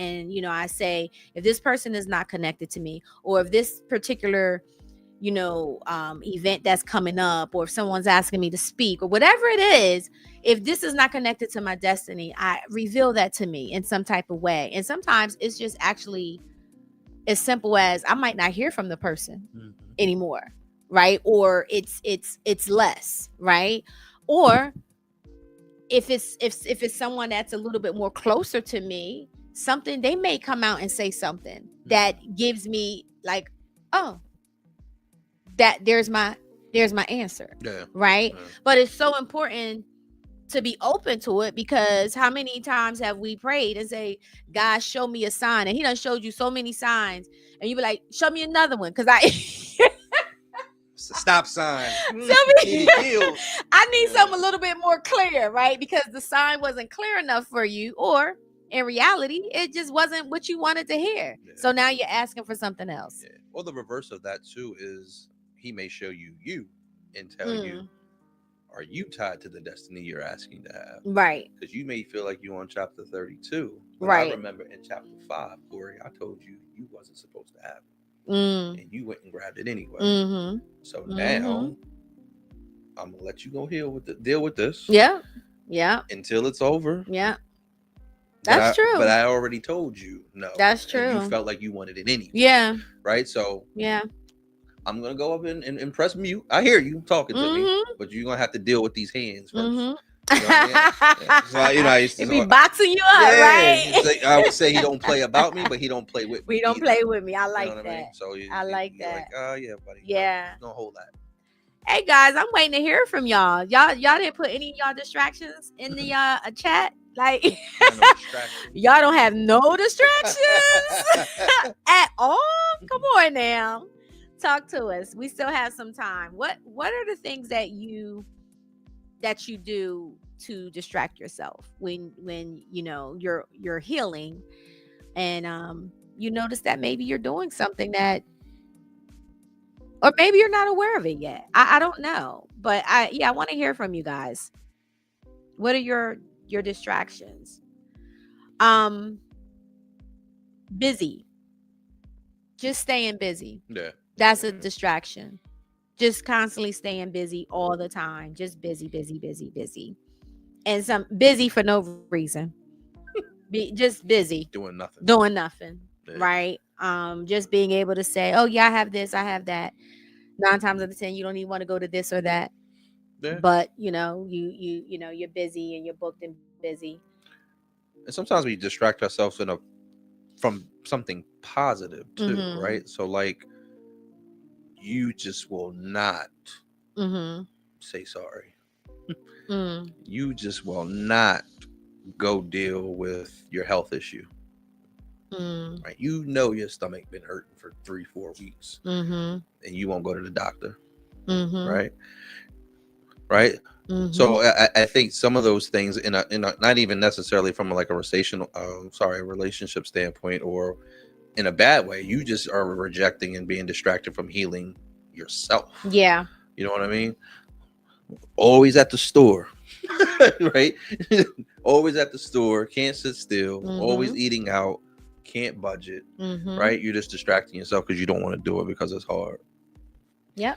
S1: I say, if this person is not connected to me, or if this particular event that's coming up, or if someone's asking me to speak, or whatever it is, if this is not connected to my destiny, I reveal that to me in some type of way. And sometimes it's just actually as simple as I might not hear from the person anymore, right? Or it's less, right? Or if it's someone that's a little bit more closer to me, something, they may come out and say something that gives me like, oh, that there's my answer. Right. But it's so important to be open to it, because how many times have we prayed and say, God, show me a sign, and he done showed you so many signs, and you be like, show me another one, because
S3: it's a stop sign.
S1: I need something a little bit more clear, right? Because the sign wasn't clear enough for you, or in reality it just wasn't what you wanted to hear. So now you're asking for something else.
S3: Or the reverse of that too is he may show you and tell you, are you tied to the destiny you're asking to have?
S1: Right.
S3: Because you may feel like you're on chapter 32. But
S1: right.
S3: I remember in chapter 5, Corey, I told you wasn't supposed to have it. And you went and grabbed it anyway. So now I'm gonna let you go deal with this.
S1: Yeah.
S3: Until it's over.
S1: Yeah. That's true.
S3: But I already told you no.
S1: That's true.
S3: You felt like you wanted it anyway.
S1: Yeah.
S3: Right? So
S1: yeah.
S3: I'm gonna go up and press mute. I hear you talking to me, but you're gonna have to deal with these hands first. You know so I used to
S1: be boxing you up, right?
S3: I would say he don't play about me, but he don't play with me.
S1: We don't play with me. I like that. I mean?
S3: So
S1: I like that.
S3: Like, oh yeah, buddy.
S1: Yeah.
S3: Don't hold that.
S1: Hey guys, I'm waiting to hear from y'all. Y'all didn't put any of y'all distractions in the chat. Like y'all don't have no distractions at all. Come on now. Talk to us. We still have some time. What are the things that you do to distract yourself when you're healing, and you notice that maybe you're doing something that, or maybe you're not aware of it yet. I don't know, but I want to hear from you guys. What are your distractions? Busy. Just staying busy.
S3: Yeah.
S1: That's a distraction. Just constantly staying busy all the time. Just busy. And some busy for no reason. Just busy.
S3: Doing nothing.
S1: Yeah. Right? Just being able to say, oh yeah, I have this, I have that. 9 times out of 10, you don't even want to go to this or that. Yeah. But you're busy and you're booked and busy.
S3: And sometimes we distract ourselves from something positive too, right? So like, you just will not say sorry. You just will not go deal with your health issue. Right? Your stomach been hurting for 3-4 weeks, and you won't go to the doctor. Right? So I think some of those things in a not even necessarily from like a relationship standpoint, or in a bad way, you just are rejecting and being distracted from healing yourself.
S1: Yeah.
S3: You know what I mean? Always at the store. Right? Always at the store, can't sit still, always eating out, can't budget. Right? You're just distracting yourself because you don't want to do it because it's hard.
S1: Yep.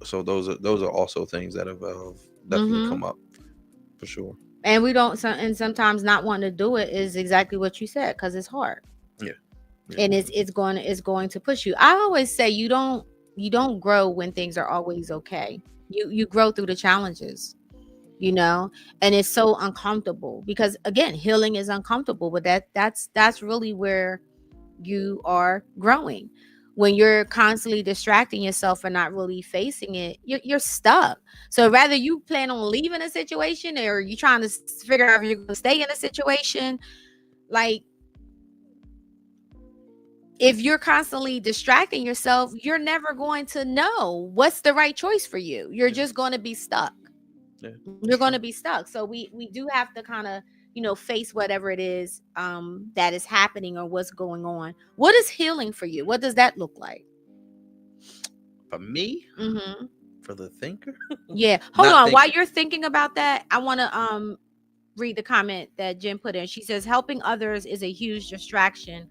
S3: So those are also things that have definitely come up for sure.
S1: And we don't, and sometimes not wanting to do it is exactly what you said, because it's hard.
S3: Yeah.
S1: And it's going to push you. I always say you don't grow when things are always okay. You grow through the challenges, and it's so uncomfortable, because again, healing is uncomfortable, but that's really where you are growing. When you're constantly distracting yourself and not really facing it, you're stuck. So rather you plan on leaving a situation, or you trying to figure out if you're going to stay in a situation, like, if you're constantly distracting yourself, you're never going to know what's the right choice for you. You're just going to be stuck. Yeah. You're going to be stuck. So we do have to kind of face whatever it is that is happening or what's going on. What is healing for you? What does that look like?
S3: For me,
S1: Mm-hmm.
S3: for the thinker,
S1: Yeah. Hold
S3: not
S1: on. While
S3: thinking.
S1: you're thinking about that, I want to read the comment that Jen put in. She says helping others is a huge distraction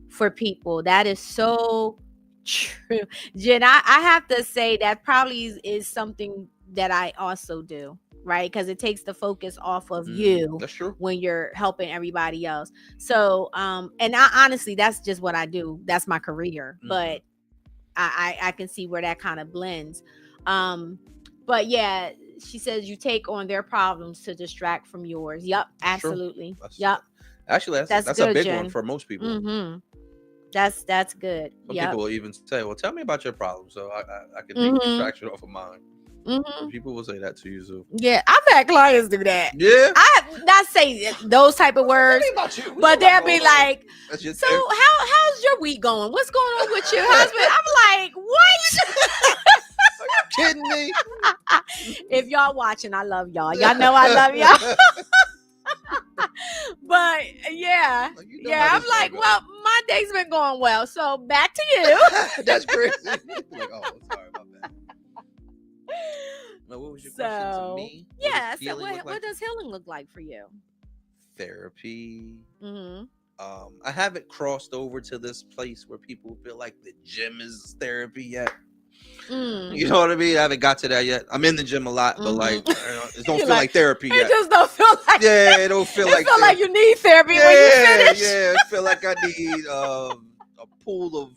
S1: for people. That is so true. Jen, I have to say that probably is something that I also do, right? Because it takes the focus off of you
S3: That's true.
S1: when you're helping everybody else. So and I honestly, that's just what I do. That's my career.
S3: Hmm.
S1: But I can see where that kind of blends. Um, but yeah, she says you take on their problems to distract from yours. Yup,
S3: That's true.
S1: absolutely.
S3: That's
S1: Yup,
S3: actually
S1: that's
S3: that's a
S1: good,
S3: big one
S1: Jen.
S3: for most people.
S1: Mm-hmm. That's good.
S3: Some
S1: Yep.
S3: people will even say, "Well, tell me about your problem, so I can take
S1: Mm-hmm.
S3: distraction off of mine."
S1: Mm-hmm.
S3: People will say that to you too.
S1: Yeah, I've had clients do that.
S3: Yeah.
S1: I not say those type of
S3: Tell
S1: words,
S3: me about you. What
S1: but
S3: you got
S1: they'll be
S3: going on?
S1: like,
S3: That's your
S1: "So
S3: therapy.
S1: how's your week going? What's going on with your husband?" I'm like, "What?"
S3: Are you kidding me?
S1: If y'all watching, I love y'all. Y'all know I love y'all. But yeah,
S3: Like, you know
S1: yeah.
S3: how
S1: I'm
S3: this gonna
S1: like,
S3: go.
S1: well, my day's been going well. So back to you.
S3: That's crazy. Like, oh, sorry about that. Now, what was your question to
S1: So
S3: me? What does
S1: yeah. So
S3: healing look like?
S1: what does healing look like for you?
S3: Therapy.
S1: Mm-hmm.
S3: I haven't crossed over to this place where people feel like the gym is therapy yet.
S1: Mm.
S3: You know what I mean? I haven't got to that yet. I'm in the gym a lot, but like, it don't
S1: You're
S3: feel
S1: like,
S3: like therapy
S1: it
S3: yet.
S1: just don't feel like.
S3: Yeah, it don't feel
S1: It
S3: like
S1: feel like
S3: therapy.
S1: you need therapy when you
S3: Yeah,
S1: finish.
S3: yeah. I feel like I need a pool of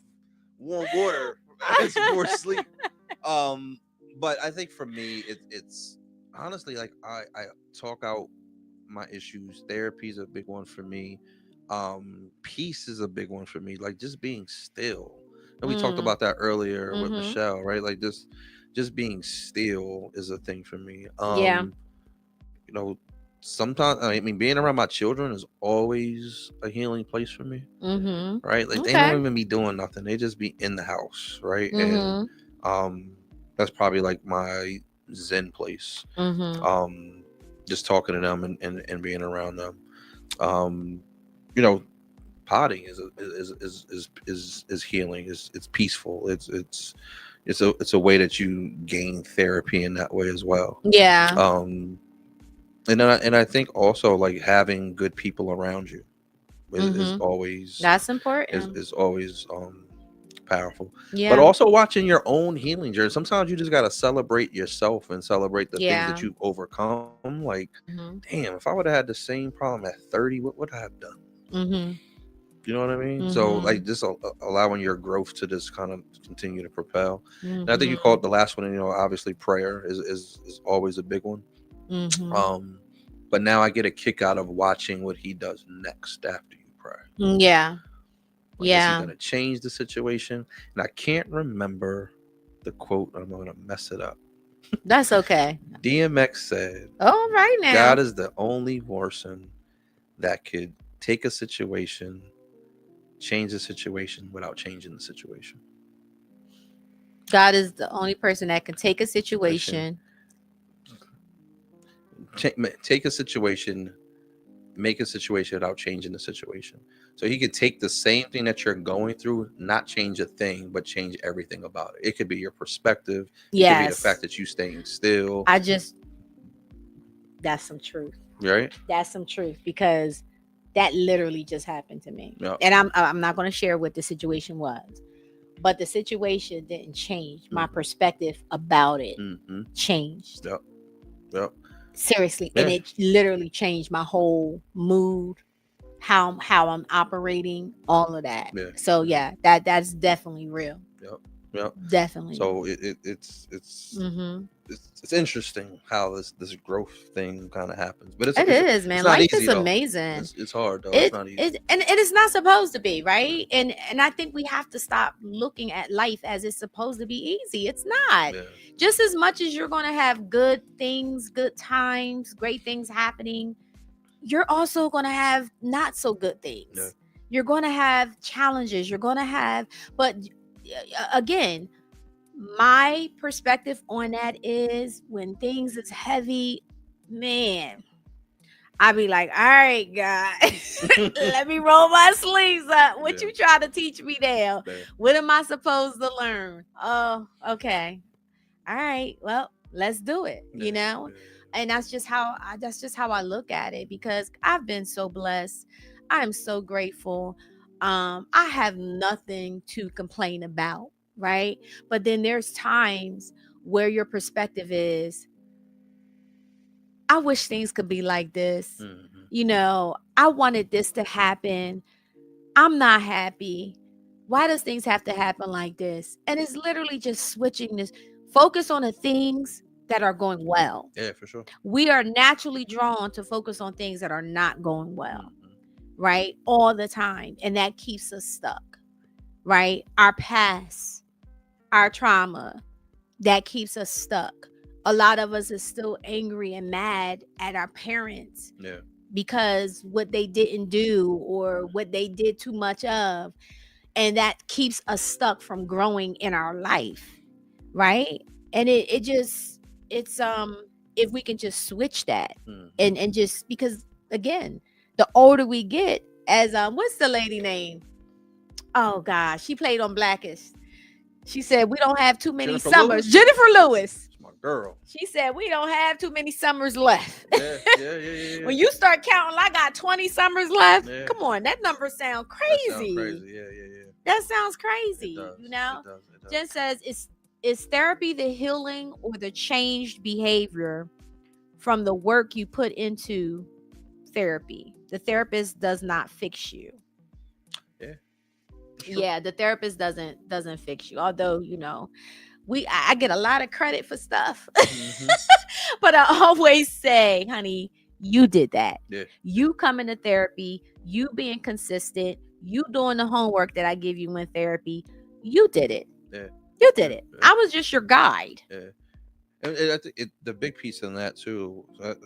S3: warm water before sleep. Um, but I think for me, it's honestly like I talk out my issues. Therapy is a big one for me. Peace is a big one for me. Like just being still. And we talked
S1: Mm.
S3: about that earlier with
S1: Mm-hmm.
S3: Michelle, right? Like just being still is a thing for me.
S1: Yeah.
S3: You know, sometimes I mean being around my children is always a healing place for me, right?
S1: Mm-hmm.
S3: Like they
S1: Okay.
S3: don't even be doing nothing. They just be in the house, right? And
S1: Mm-hmm.
S3: um that's probably like my zen place.
S1: Mm-hmm.
S3: Um just talking to them and being around them. Um you know, potting is healing. It's peaceful. It's a way that you gain therapy in that way as well.
S1: Yeah.
S3: Um and I think also like having good people around you is
S1: Mm-hmm.
S3: always
S1: That's important.
S3: is always powerful. But
S1: Yeah.
S3: also watching your own healing journey. Sometimes you just gotta celebrate yourself and celebrate the things that
S1: Yeah.
S3: you've overcome. Like,
S1: Mm-hmm.
S3: damn, if I would have had the same problem at 30, what would I have done?
S1: Mm-hmm.
S3: You know what I mean? So
S1: Mm-hmm.
S3: like just allowing your growth to just kind of continue to propel. And I think you
S1: Mm-hmm.
S3: called the last one, obviously prayer is always a big one.
S1: Mm-hmm.
S3: Um, but now I get a kick out of watching what he does next after you pray.
S1: Yeah.
S3: Like, is he
S1: Yeah.
S3: gonna change the situation? And I can't remember the quote. I'm gonna mess it up.
S1: That's okay.
S3: DMX said,
S1: All right
S3: "God
S1: now.
S3: is the only person that could take a situation, change the situation without changing the situation."
S1: God is the only person that can take a
S3: Situation,
S1: situation.
S3: take a situation, make a situation without changing the situation. So he could take the same thing that you're going through, not change a thing, but change everything about it. It could be your perspective. It could be the
S1: Yes.
S3: fact that you staying still.
S1: I just that's some truth.
S3: Right?
S1: That's some truth because that literally just happened to me.
S3: Yep.
S1: And I'm not going to share what the situation was, but the situation didn't change. My perspective about it
S3: Mm-hmm.
S1: changed.
S3: Yep. Yep.
S1: Seriously,
S3: Yeah.
S1: and it literally changed my whole mood, how I'm operating, all of that.
S3: Yeah.
S1: So yeah, that's definitely real.
S3: Yep. Yep.
S1: Definitely.
S3: So
S1: Mm-hmm.
S3: it's interesting how this growth thing kind of happens, but
S1: It is, man.
S3: it's not
S1: Life
S3: easy
S1: is
S3: though.
S1: amazing.
S3: It's hard though. It's not easy.
S1: And it's not supposed to be, right? And I think we have to stop looking at life as it's supposed to be easy. It's not.
S3: Yeah.
S1: Just as much as you're gonna have good things, good times, great things happening, you're also gonna have not so good things.
S3: Yeah.
S1: You're gonna have challenges. You're gonna have, but again, my perspective on that is when things is heavy, man, I be like, all right, God, let me roll my sleeves up. What
S3: Yeah.
S1: you trying to teach me now?
S3: Yeah.
S1: What am I supposed to learn? Oh, okay. All right. Well, let's do it,
S3: Yeah. Yeah.
S1: And that's just how I look at it, because I've been so blessed. I am so grateful. I have nothing to complain about, right? But then there's times where your perspective is, I wish things could be like this.
S3: Mhm.
S1: I wanted this to happen. I'm not happy. Why does things have to happen like this? And it's literally just switching this focus on the things that are going well.
S3: Yeah, for sure.
S1: We are naturally drawn to focus on things that are not going well,
S3: Mhm.
S1: right? All the time. And that keeps us stuck, right? Our past, our trauma, that keeps us stuck. A lot of us is still angry and mad at our parents
S3: Yeah.
S1: because what they didn't do or what they did too much of, and that keeps us stuck from growing in our life, right? And it just, it's if we can just switch that,
S3: Mhm.
S1: and just, because again, the older we get, as what's the lady name, oh gosh, she played on Blackish. She said we don't have too many
S3: Jennifer
S1: summers.
S3: Lewis.
S1: Jennifer Lewis.
S3: It's my girl.
S1: She said we don't have too many summers left.
S3: Yeah. Yeah. Yeah. Yeah.
S1: When
S3: Yeah.
S1: you start counting, I got 20 summers left.
S3: Yeah.
S1: Come on, that number sound
S3: That sounds
S1: crazy.
S3: crazy. Yeah. Yeah. Yeah.
S1: That sounds
S3: It
S1: crazy.
S3: does. It does. It does.
S1: Jen says, is therapy the healing or the changed behavior from the work you put into therapy? The therapist does not fix you.
S3: Yeah. It's true.
S1: Yeah, the therapist doesn't fix you. Although, I get a lot of credit for stuff.
S3: Mhm.
S1: But I always say, honey, you did that.
S3: Yeah.
S1: You coming to therapy, you being consistent, you doing the homework that I give you in therapy. You did it.
S3: Yeah.
S1: You did
S3: Yeah.
S1: it.
S3: Yeah.
S1: I was just your guide.
S3: Yeah. And I think the big piece in that too.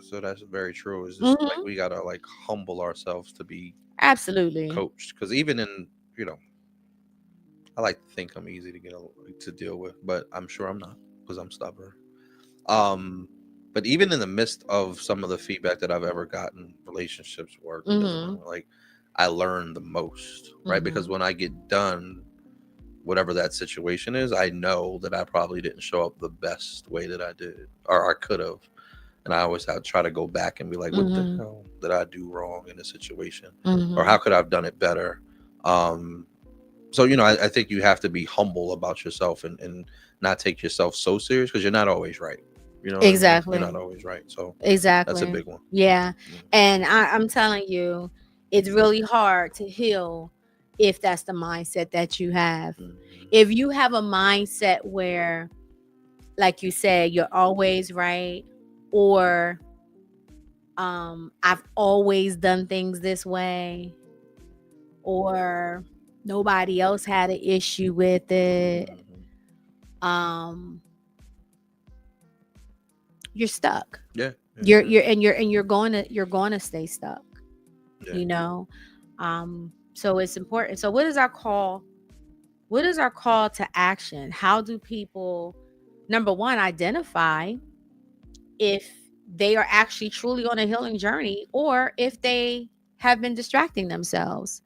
S3: So that's very true. Is just like
S1: Mhm.
S3: we gotta like humble ourselves to be
S1: Absolutely.
S3: coached. Because even in I like to think I'm easy to to deal with, but I'm sure I'm not because I'm stubborn. Um, but even in the midst of some of the feedback that I've ever gotten, relationships, work, business,
S1: Mhm.
S3: like I learn the most, right? Because
S1: Mhm.
S3: when I get done, whatever that situation is, I know that I probably didn't show up the best way that I did, or I could have. And I always have to try to go back and be like, what the
S1: Mhm.
S3: hell did I do wrong in this situation? Or how
S1: Mhm.
S3: could I have done it better? Um, so I think you have to be humble about yourself and not take yourself so serious because you're not always right. You know what I mean? You're not
S1: Exactly.
S3: always right. So that's a
S1: Exactly.
S3: big one.
S1: Yeah.
S3: Yeah.
S1: And I'm telling you, it's really hard to heal if that's the mindset that you have.
S3: Mhm.
S1: If you have a mindset where, like you said, you're always right, or I've always done things this way, or nobody else had an issue with it,
S3: Mhm.
S1: um you're stuck.
S3: Yeah. Yeah.
S1: You're
S3: Yeah.
S1: you're going to stay stuck,
S3: Yeah.
S1: you know so it's important. So what is our call to action? How do people, number one, identify if they are actually truly on a healing journey, or if they have been distracting themselves?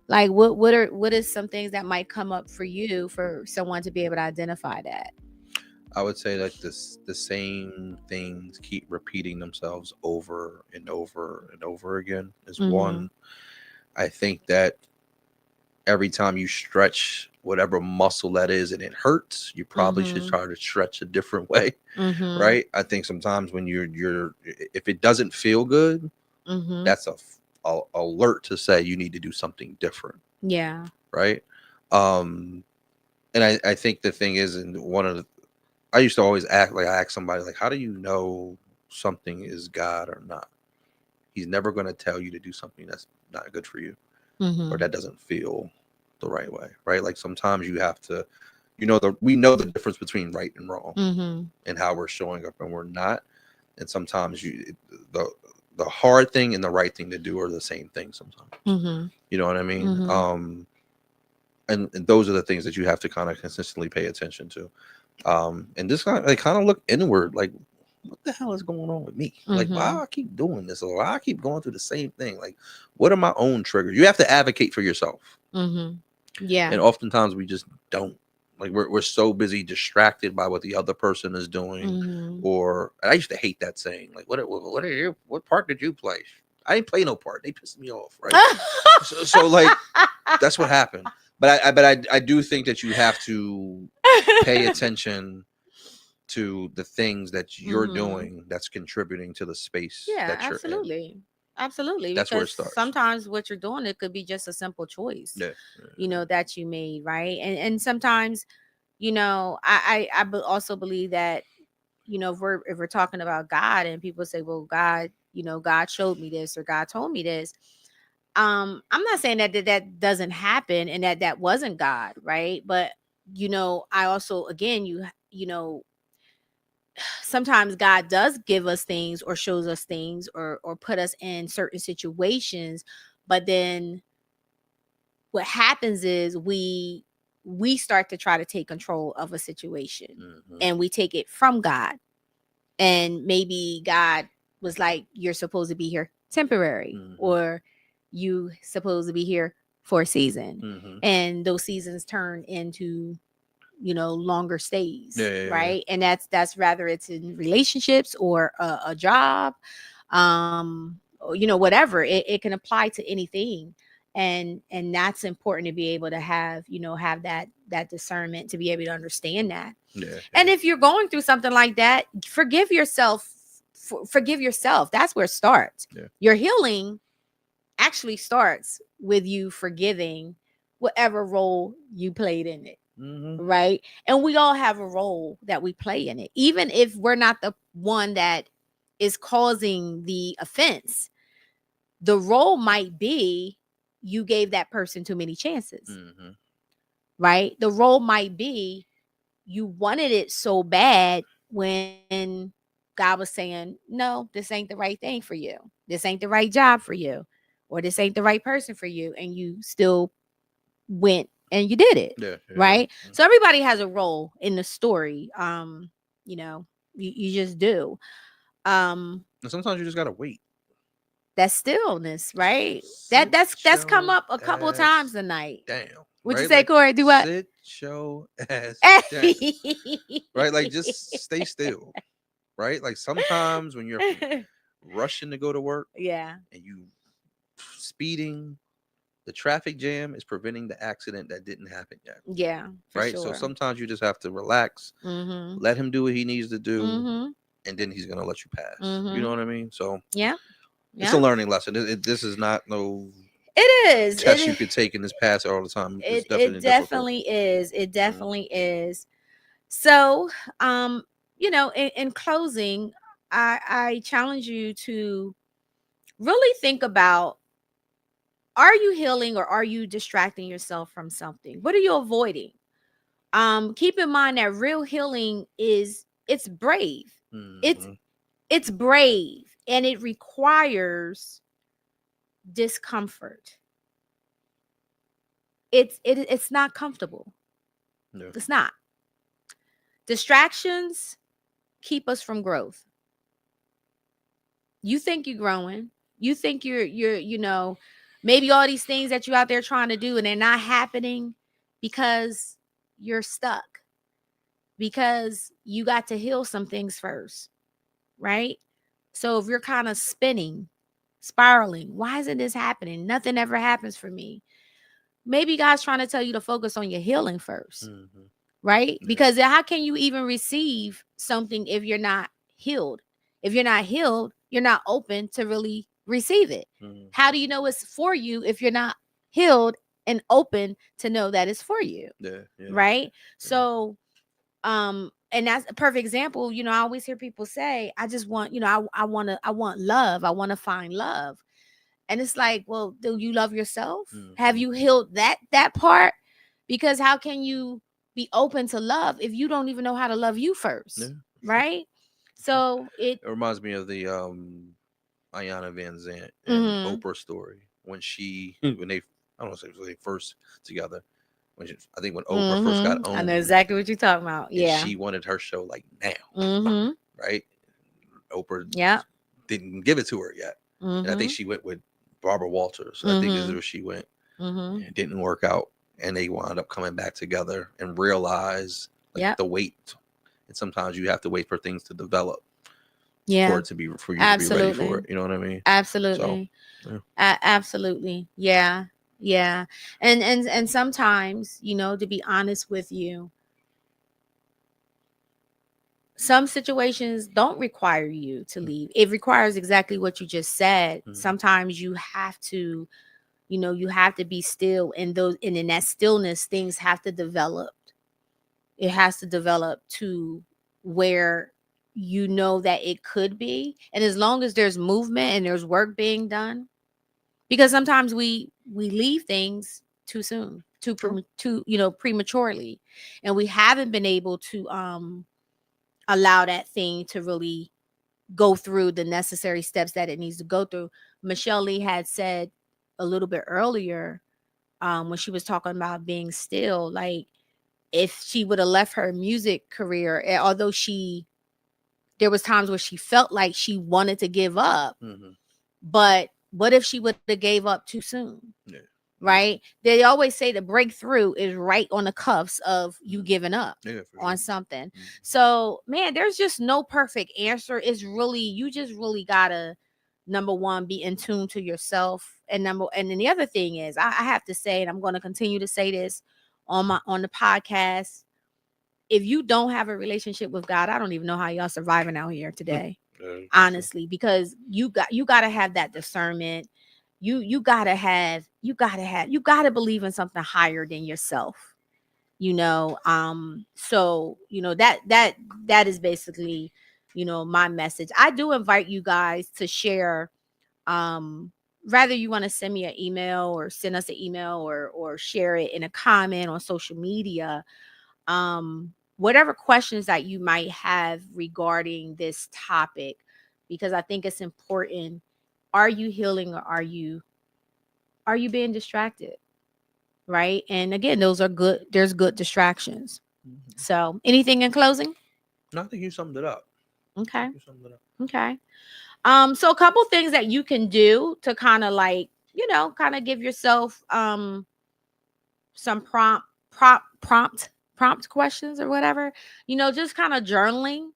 S1: Like, what is some things that might come up for you, for someone to be able to identify that?
S3: I would say like the same things keep repeating themselves over and over and over again is
S1: Mm-hmm.
S3: one. I think that every time you stretch whatever muscle that is and it hurts, you probably should
S1: Mm-hmm.
S3: try to stretch a different way,
S1: Mm-hmm.
S3: right? I think sometimes when you're if it doesn't feel good,
S1: Mm-hmm.
S3: that's a alert to say you need to do something different,
S1: Yeah.
S3: right? Um, and I think the thing is, and one of the I used to always act like I ask somebody like, how do you know something is God or not? He's never going to tell you to do something that's not good for you or
S1: Mm-hmm.
S3: that doesn't feel the right way, right? Like sometimes you have to, we know the difference between right and wrong
S1: Mm-hmm.
S3: and how we're showing up and we're not. And sometimes the hard thing and the right thing to do are the same thing sometimes.
S1: Mm-hmm.
S3: You know what I mean?
S1: Mm-hmm.
S3: And those are the things that you have to kind of consistently pay attention to. And just kind of look inward, like what the hell is going on with me? Like, why
S1: Mm-hmm.
S3: do I keep doing this? Or why I keep going through the same thing? Like, what are my own triggers? You have to advocate for yourself.
S1: Mm-hmm. Yeah.
S3: And oftentimes we just don't. Like, we're so busy distracted by what the other person is doing.
S1: Mm-hmm.
S3: Or, and I used to hate that saying, like, what part did you play? I didn't play no part. They pissed me off, right? So like, that's what happened. But I do think that you have to pay attention to the things that you're
S1: Mm-hmm.
S3: doing that's contributing to the space
S1: Yeah,
S3: that you're in.
S1: absolutely. Absolutely.
S3: That's where
S1: Because
S3: it starts.
S1: sometimes what you're doing, it could be just a simple choice,
S3: Yeah.
S1: that you made, right? And sometimes, also believe that, if we're talking about God and people say, well, God, God showed me this or God told me this. I'm not saying that doesn't happen and that wasn't God, right? But I also, again, sometimes God does give us things or shows us things or put us in certain situations, but then what happens is we start to try to take control of a situation,
S3: Mm-hmm.
S1: and we take it from God. And maybe God was like, you're supposed to be here temporary,
S3: Mm-hmm.
S1: or you supposed to be here for a season,
S3: Mm-hmm.
S1: and those seasons turn into longer stays,
S3: Yeah, yeah, yeah.
S1: right? And that's rather it's in relationships or a job, or, whatever. It can apply to anything. And that's important to be able to have that discernment to be able to understand that.
S3: Yeah,
S1: And
S3: yeah,
S1: if you're going through something like that, forgive yourself. Forgive yourself. That's where it starts.
S3: yeah.
S1: Your healing actually starts with you forgiving whatever role you played in it,
S3: Mm-hmm.
S1: right? And we all have a role that we play in it, even if we're not the one that is causing the offense. The role might be you gave that person too many chances,
S3: Mm-hmm.
S1: right? The role might be you wanted it so bad when God was saying, no, this ain't the right thing for you. This ain't the right job for you, or this ain't the right person for you. And you still went and you did it,
S3: Yeah, yeah, yeah.
S1: right? So everybody has a role in the story. You know, you just do. Um,
S3: And sometimes you just gotta wait.
S1: that stillness, right?
S3: Sit
S1: That's come
S3: your
S1: up a couple of times
S3: ass
S1: tonight.
S3: down,
S1: Would you
S3: right?
S1: say,
S3: Like,
S1: Corey? Do what?
S3: sit your ass down, right? Like, just stay still, right? Like, sometimes when you're rushing to go to work
S1: Yeah,
S3: and you speeding, the traffic jam is preventing the accident that didn't happen yet,
S1: yeah, for
S3: right? So
S1: sure.
S3: sometimes you just have to relax,
S1: Mm-hmm.
S3: let him do what he needs to do,
S1: Mm-hmm.
S3: and then he's gonna let you pass. You know
S1: Mm-hmm.
S3: what I mean? So
S1: Yeah.
S3: it's a
S1: Yeah.
S3: learning lesson. This is not no
S1: It is.
S3: test you could take in this pass all the time. It's
S1: It
S3: definitely difficult.
S1: definitely is. It
S3: Mhm.
S1: definitely is. So, in closing, I challenge you to really think about, are you healing or are you distracting yourself from something? What are you avoiding? Keep in mind that real healing it's brave. It's
S3: Mhm.
S1: it's brave, and it requires discomfort. It's not comfortable.
S3: Yeah.
S1: It's not. Distractions keep us from growth. You think you're growing. You think you're maybe all these things that you out there trying to do and they're not happening because you're stuck. Because you got to heal some things first, right? So if you're kind of spinning, spiraling, why isn't this happening? Nothing ever happens for me. Maybe God's trying to tell you to focus on your healing first,
S3: Mhm.
S1: right?
S3: Yeah.
S1: Because how can you even receive something if you're not healed? If you're not healed, you're not open to really receive it.
S3: Mhm.
S1: How do you know it's for you if you're not healed and open to know that it's for you?
S3: Yeah. Yeah.
S1: Right?
S3: Yeah.
S1: So, and that's a perfect example. I always hear people say, I just want, I want love. I want to find love. And it's like, well, do you love yourself? Have
S3: Mhm.
S1: you healed that part? Because how can you be open to love if you don't even know how to love you
S3: Yeah.
S1: first,
S3: For sure.
S1: right?
S3: For sure.
S1: So it
S3: It reminds me of the Ayanna Van Zant and
S1: mhm,
S3: Oprah story when she when they I don't know if they first together I think when Oprah first got
S1: I know
S3: owned
S1: exactly what you're talking about.
S3: and
S1: Yeah.
S3: she wanted her show like now,
S1: Mhm.
S3: right? Oprah
S1: Yeah.
S3: didn't give it to her yet. And I think
S1: Mm-hmm.
S3: she went with Barbara Walters. I think is
S1: Mm-hmm.
S3: where she went.
S1: Mm-hmm.
S3: It didn't work out. And they wound up coming back together and realize like
S1: Yep.
S3: the wait. And sometimes you have to wait for things to develop
S1: Yeah.
S3: for you to be ready for
S1: Absolutely.
S3: it. You know what I mean? So
S1: Absolutely.
S3: yeah.
S1: Absolutely. Yeah. Yeah. And sometimes, to be honest with you, some situations don't require you to leave. It requires exactly what you just said.
S3: Mhm.
S1: Sometimes you have to, you have to be still, and in that stillness things have to develop. It has to develop to where that it could be. And as long as there's movement and there's work being done, because sometimes we leave things too soon,
S3: True.
S1: too prematurely, and we haven't been able to allow that thing to really go through the necessary steps that it needs to go through. Michelle Lee had said a little bit earlier, when she was talking about being still, like, if she would have left her music career, although there was times where she felt like she wanted to give up,
S3: Mm-hmm.
S1: but what if she would have gave up too soon?
S3: Yeah.
S1: Right? They always say the breakthrough is right on the cuffs of you giving up
S3: Yeah, for
S1: on
S3: sure.
S1: something.
S3: Mm-hmm.
S1: So, man, there's just no perfect answer. It's really, you just really gotta, number one, be in tune to yourself, and then the other thing is, I have to say, and I'm going to continue to say this on the podcast, if you don't have a relationship with God, I don't even know how y'all surviving out here today,
S3: Yeah, for sure.
S1: honestly, because you got to have that discernment. You got to you got to believe in something higher than yourself. So that is basically, my message. I do invite you guys to share, um rather you want to send me an email or send us an email, or share it in a comment on social media, whatever questions that you might have regarding this topic, because I think it's important. Are you healing, or are you being distracted? Right? And again, those are good. There's good distractions.
S3: Mm-hmm.
S1: So, anything in closing?
S3: No, I think you summed it up. I
S1: Okay.
S3: think you summed it up.
S1: Okay. So a couple things that you can do to kind of like, kind of give yourself some prompt questions or whatever, just kind of journaling.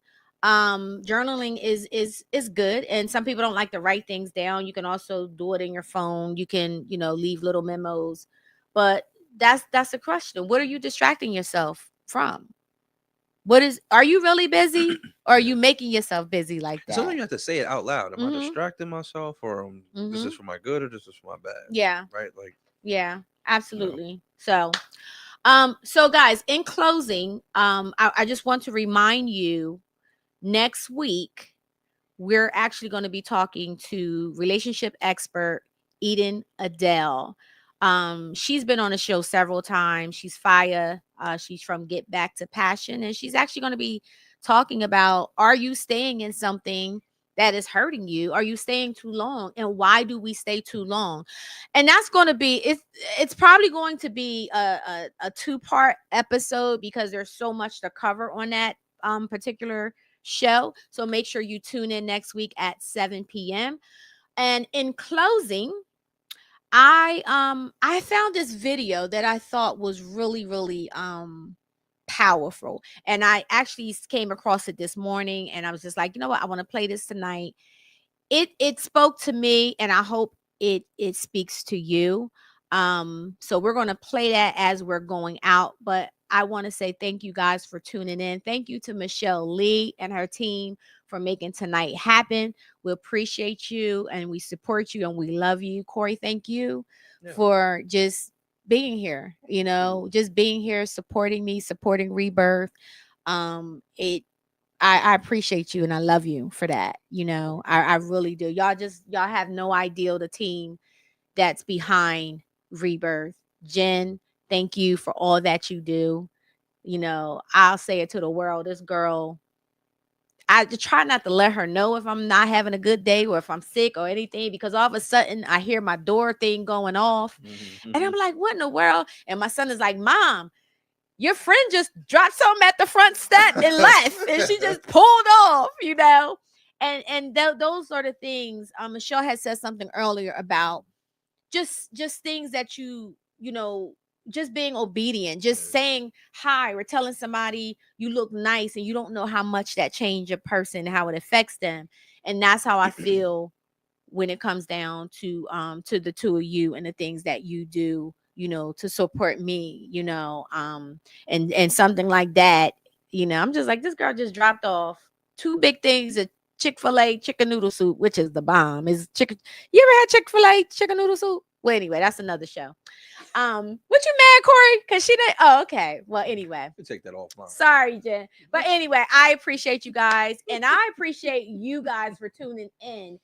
S1: Journaling is good, and some people don't like to write things down. You can also do it in your phone. You can, leave little memos. But that's the question. What are you distracting yourself from? Are you really busy, or are
S3: Yeah.
S1: you making yourself busy like
S3: And sometimes
S1: that?
S3: you have to say it out loud. Am I
S1: Mhm.
S3: distracting myself, or this is
S1: Mhm.
S3: for my good, or this is for my bad?
S1: Yeah.
S3: Right? Like,
S1: Yeah,
S3: you know.
S1: absolutely. So guys, in closing, I just want to remind you, next week we're actually going to be talking to relationship expert Eden Adele. She's been on the show several times. She's fire. She's from Get Back to Passion, and she's actually going to be talking about, are you staying in something that is hurting you? Are you staying too long, and why do we stay too long? And that's going to be, it's probably going to be a two-part episode, because there's so much to cover on that particular show. So make sure you tune in next week at 7 p.m. And in closing, I found this video that I thought was really, really powerful. And I actually came across it this morning, and I was just like, you know what, I want to play this tonight. It spoke to me, and I hope it speaks to you. So we're going to play that as we're going out, but I want to say thank you guys for tuning in. Thank you to Michelle Lee and her team for making tonight happen. We appreciate you, and we support you, and we love you. Corey, thank you
S3: Yeah.
S1: for just being here, just being here, supporting me, supporting Rebirth. It I appreciate you, and I love you for that. I really do. Y'all have no idea the team that's behind Rebirth. Jen, thank you for all that you do. I'll say it to the world. This girl, I try not to let her know if I'm not having a good day or if I'm sick or anything, because all of a sudden I hear my door thing going off, and I'm
S3: Mm-hmm.
S1: like, what in the world? And my son is like, Mom, your friend just dropped something at the front step and left, and she just pulled off. those are the things. Michelle had said something earlier about just things that you know, just being obedient, just saying hi or telling somebody you look nice, and you don't know how much that change a person, how it affects them. And that's how I feel when it comes down to the two of you and the things that you do, you know, to support me, you know, and something like that. You know, I'm just like, this girl just dropped off two big things of Chick-fil-A chicken noodle soup, which is the bomb. Is chicken, you ever had Chick-fil-A chicken noodle soup? Well, anyway, that's another show. What you mad, Corey? Because she didn't. Oh, okay. Well, anyway.
S3: You take that offline.
S1: Sorry, Jen. But anyway, I appreciate you guys. And I appreciate you guys for tuning in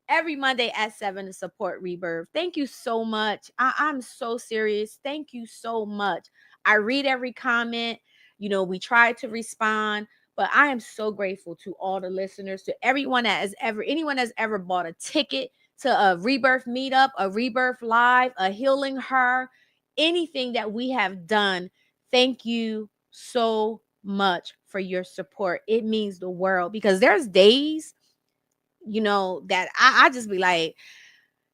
S1: every Monday at 7 to support Rebirth. Thank you so much. I'm so serious. Thank you so much. I read every comment. You know, we try to respond, but I am so grateful to all the listeners, to everyone anyone that's ever bought a ticket to a Rebirth meetup, a Rebirth live, a Healing Her, anything that we have done. Thank you so much for your support. It means the world, because there's days, you know, that I just be like,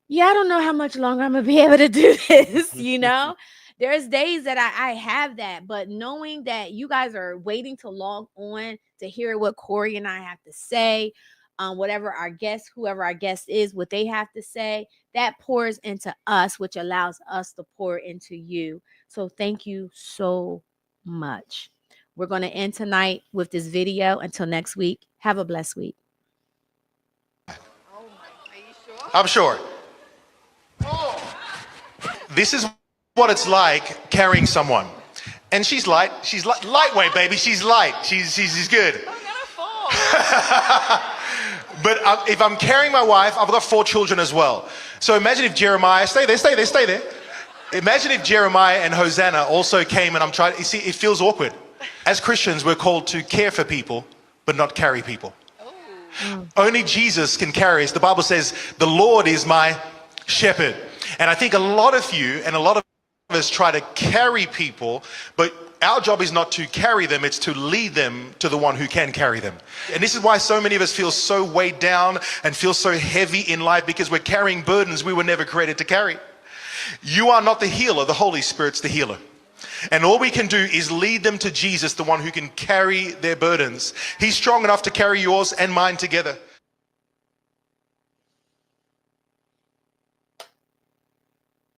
S1: yeah, I don't know how much longer I'm gonna be able to do this, you know. There's days that I have that, but knowing that you guys are waiting to log on to hear what Corey and I have to say, whoever our guest is, what they have to say, that pours into us, which allows us to pour into you. So thank you so much. We're going to end tonight with this video. Until next week, have a blessed week.
S5: I'm sure. This is what it's like carrying someone. And she's light. She's lightweight, baby. She's light. She's good.
S6: I'm gonna fall.
S5: But if I'm carrying my wife, I've got 4 children as well. So imagine if Jeremiah, stay there. Imagine if Jeremiah and Hosanna also came and I'm trying, you see, it feels awkward. As Christians, we're called to care for people, but not carry people. Only Jesus can carry us. The Bible says, the Lord is my shepherd. And I think a lot of you and a lot of us try to carry people, but our job is not to carry them, it's to lead them to the one who can carry them. And this is why so many of us feel so weighed down and feel so heavy in life, because we're carrying burdens we were never created to carry. You are not the healer, the Holy Spirit's the healer. And all we can do is lead them to Jesus, the one who can carry their burdens. He's strong enough to carry yours and mine together.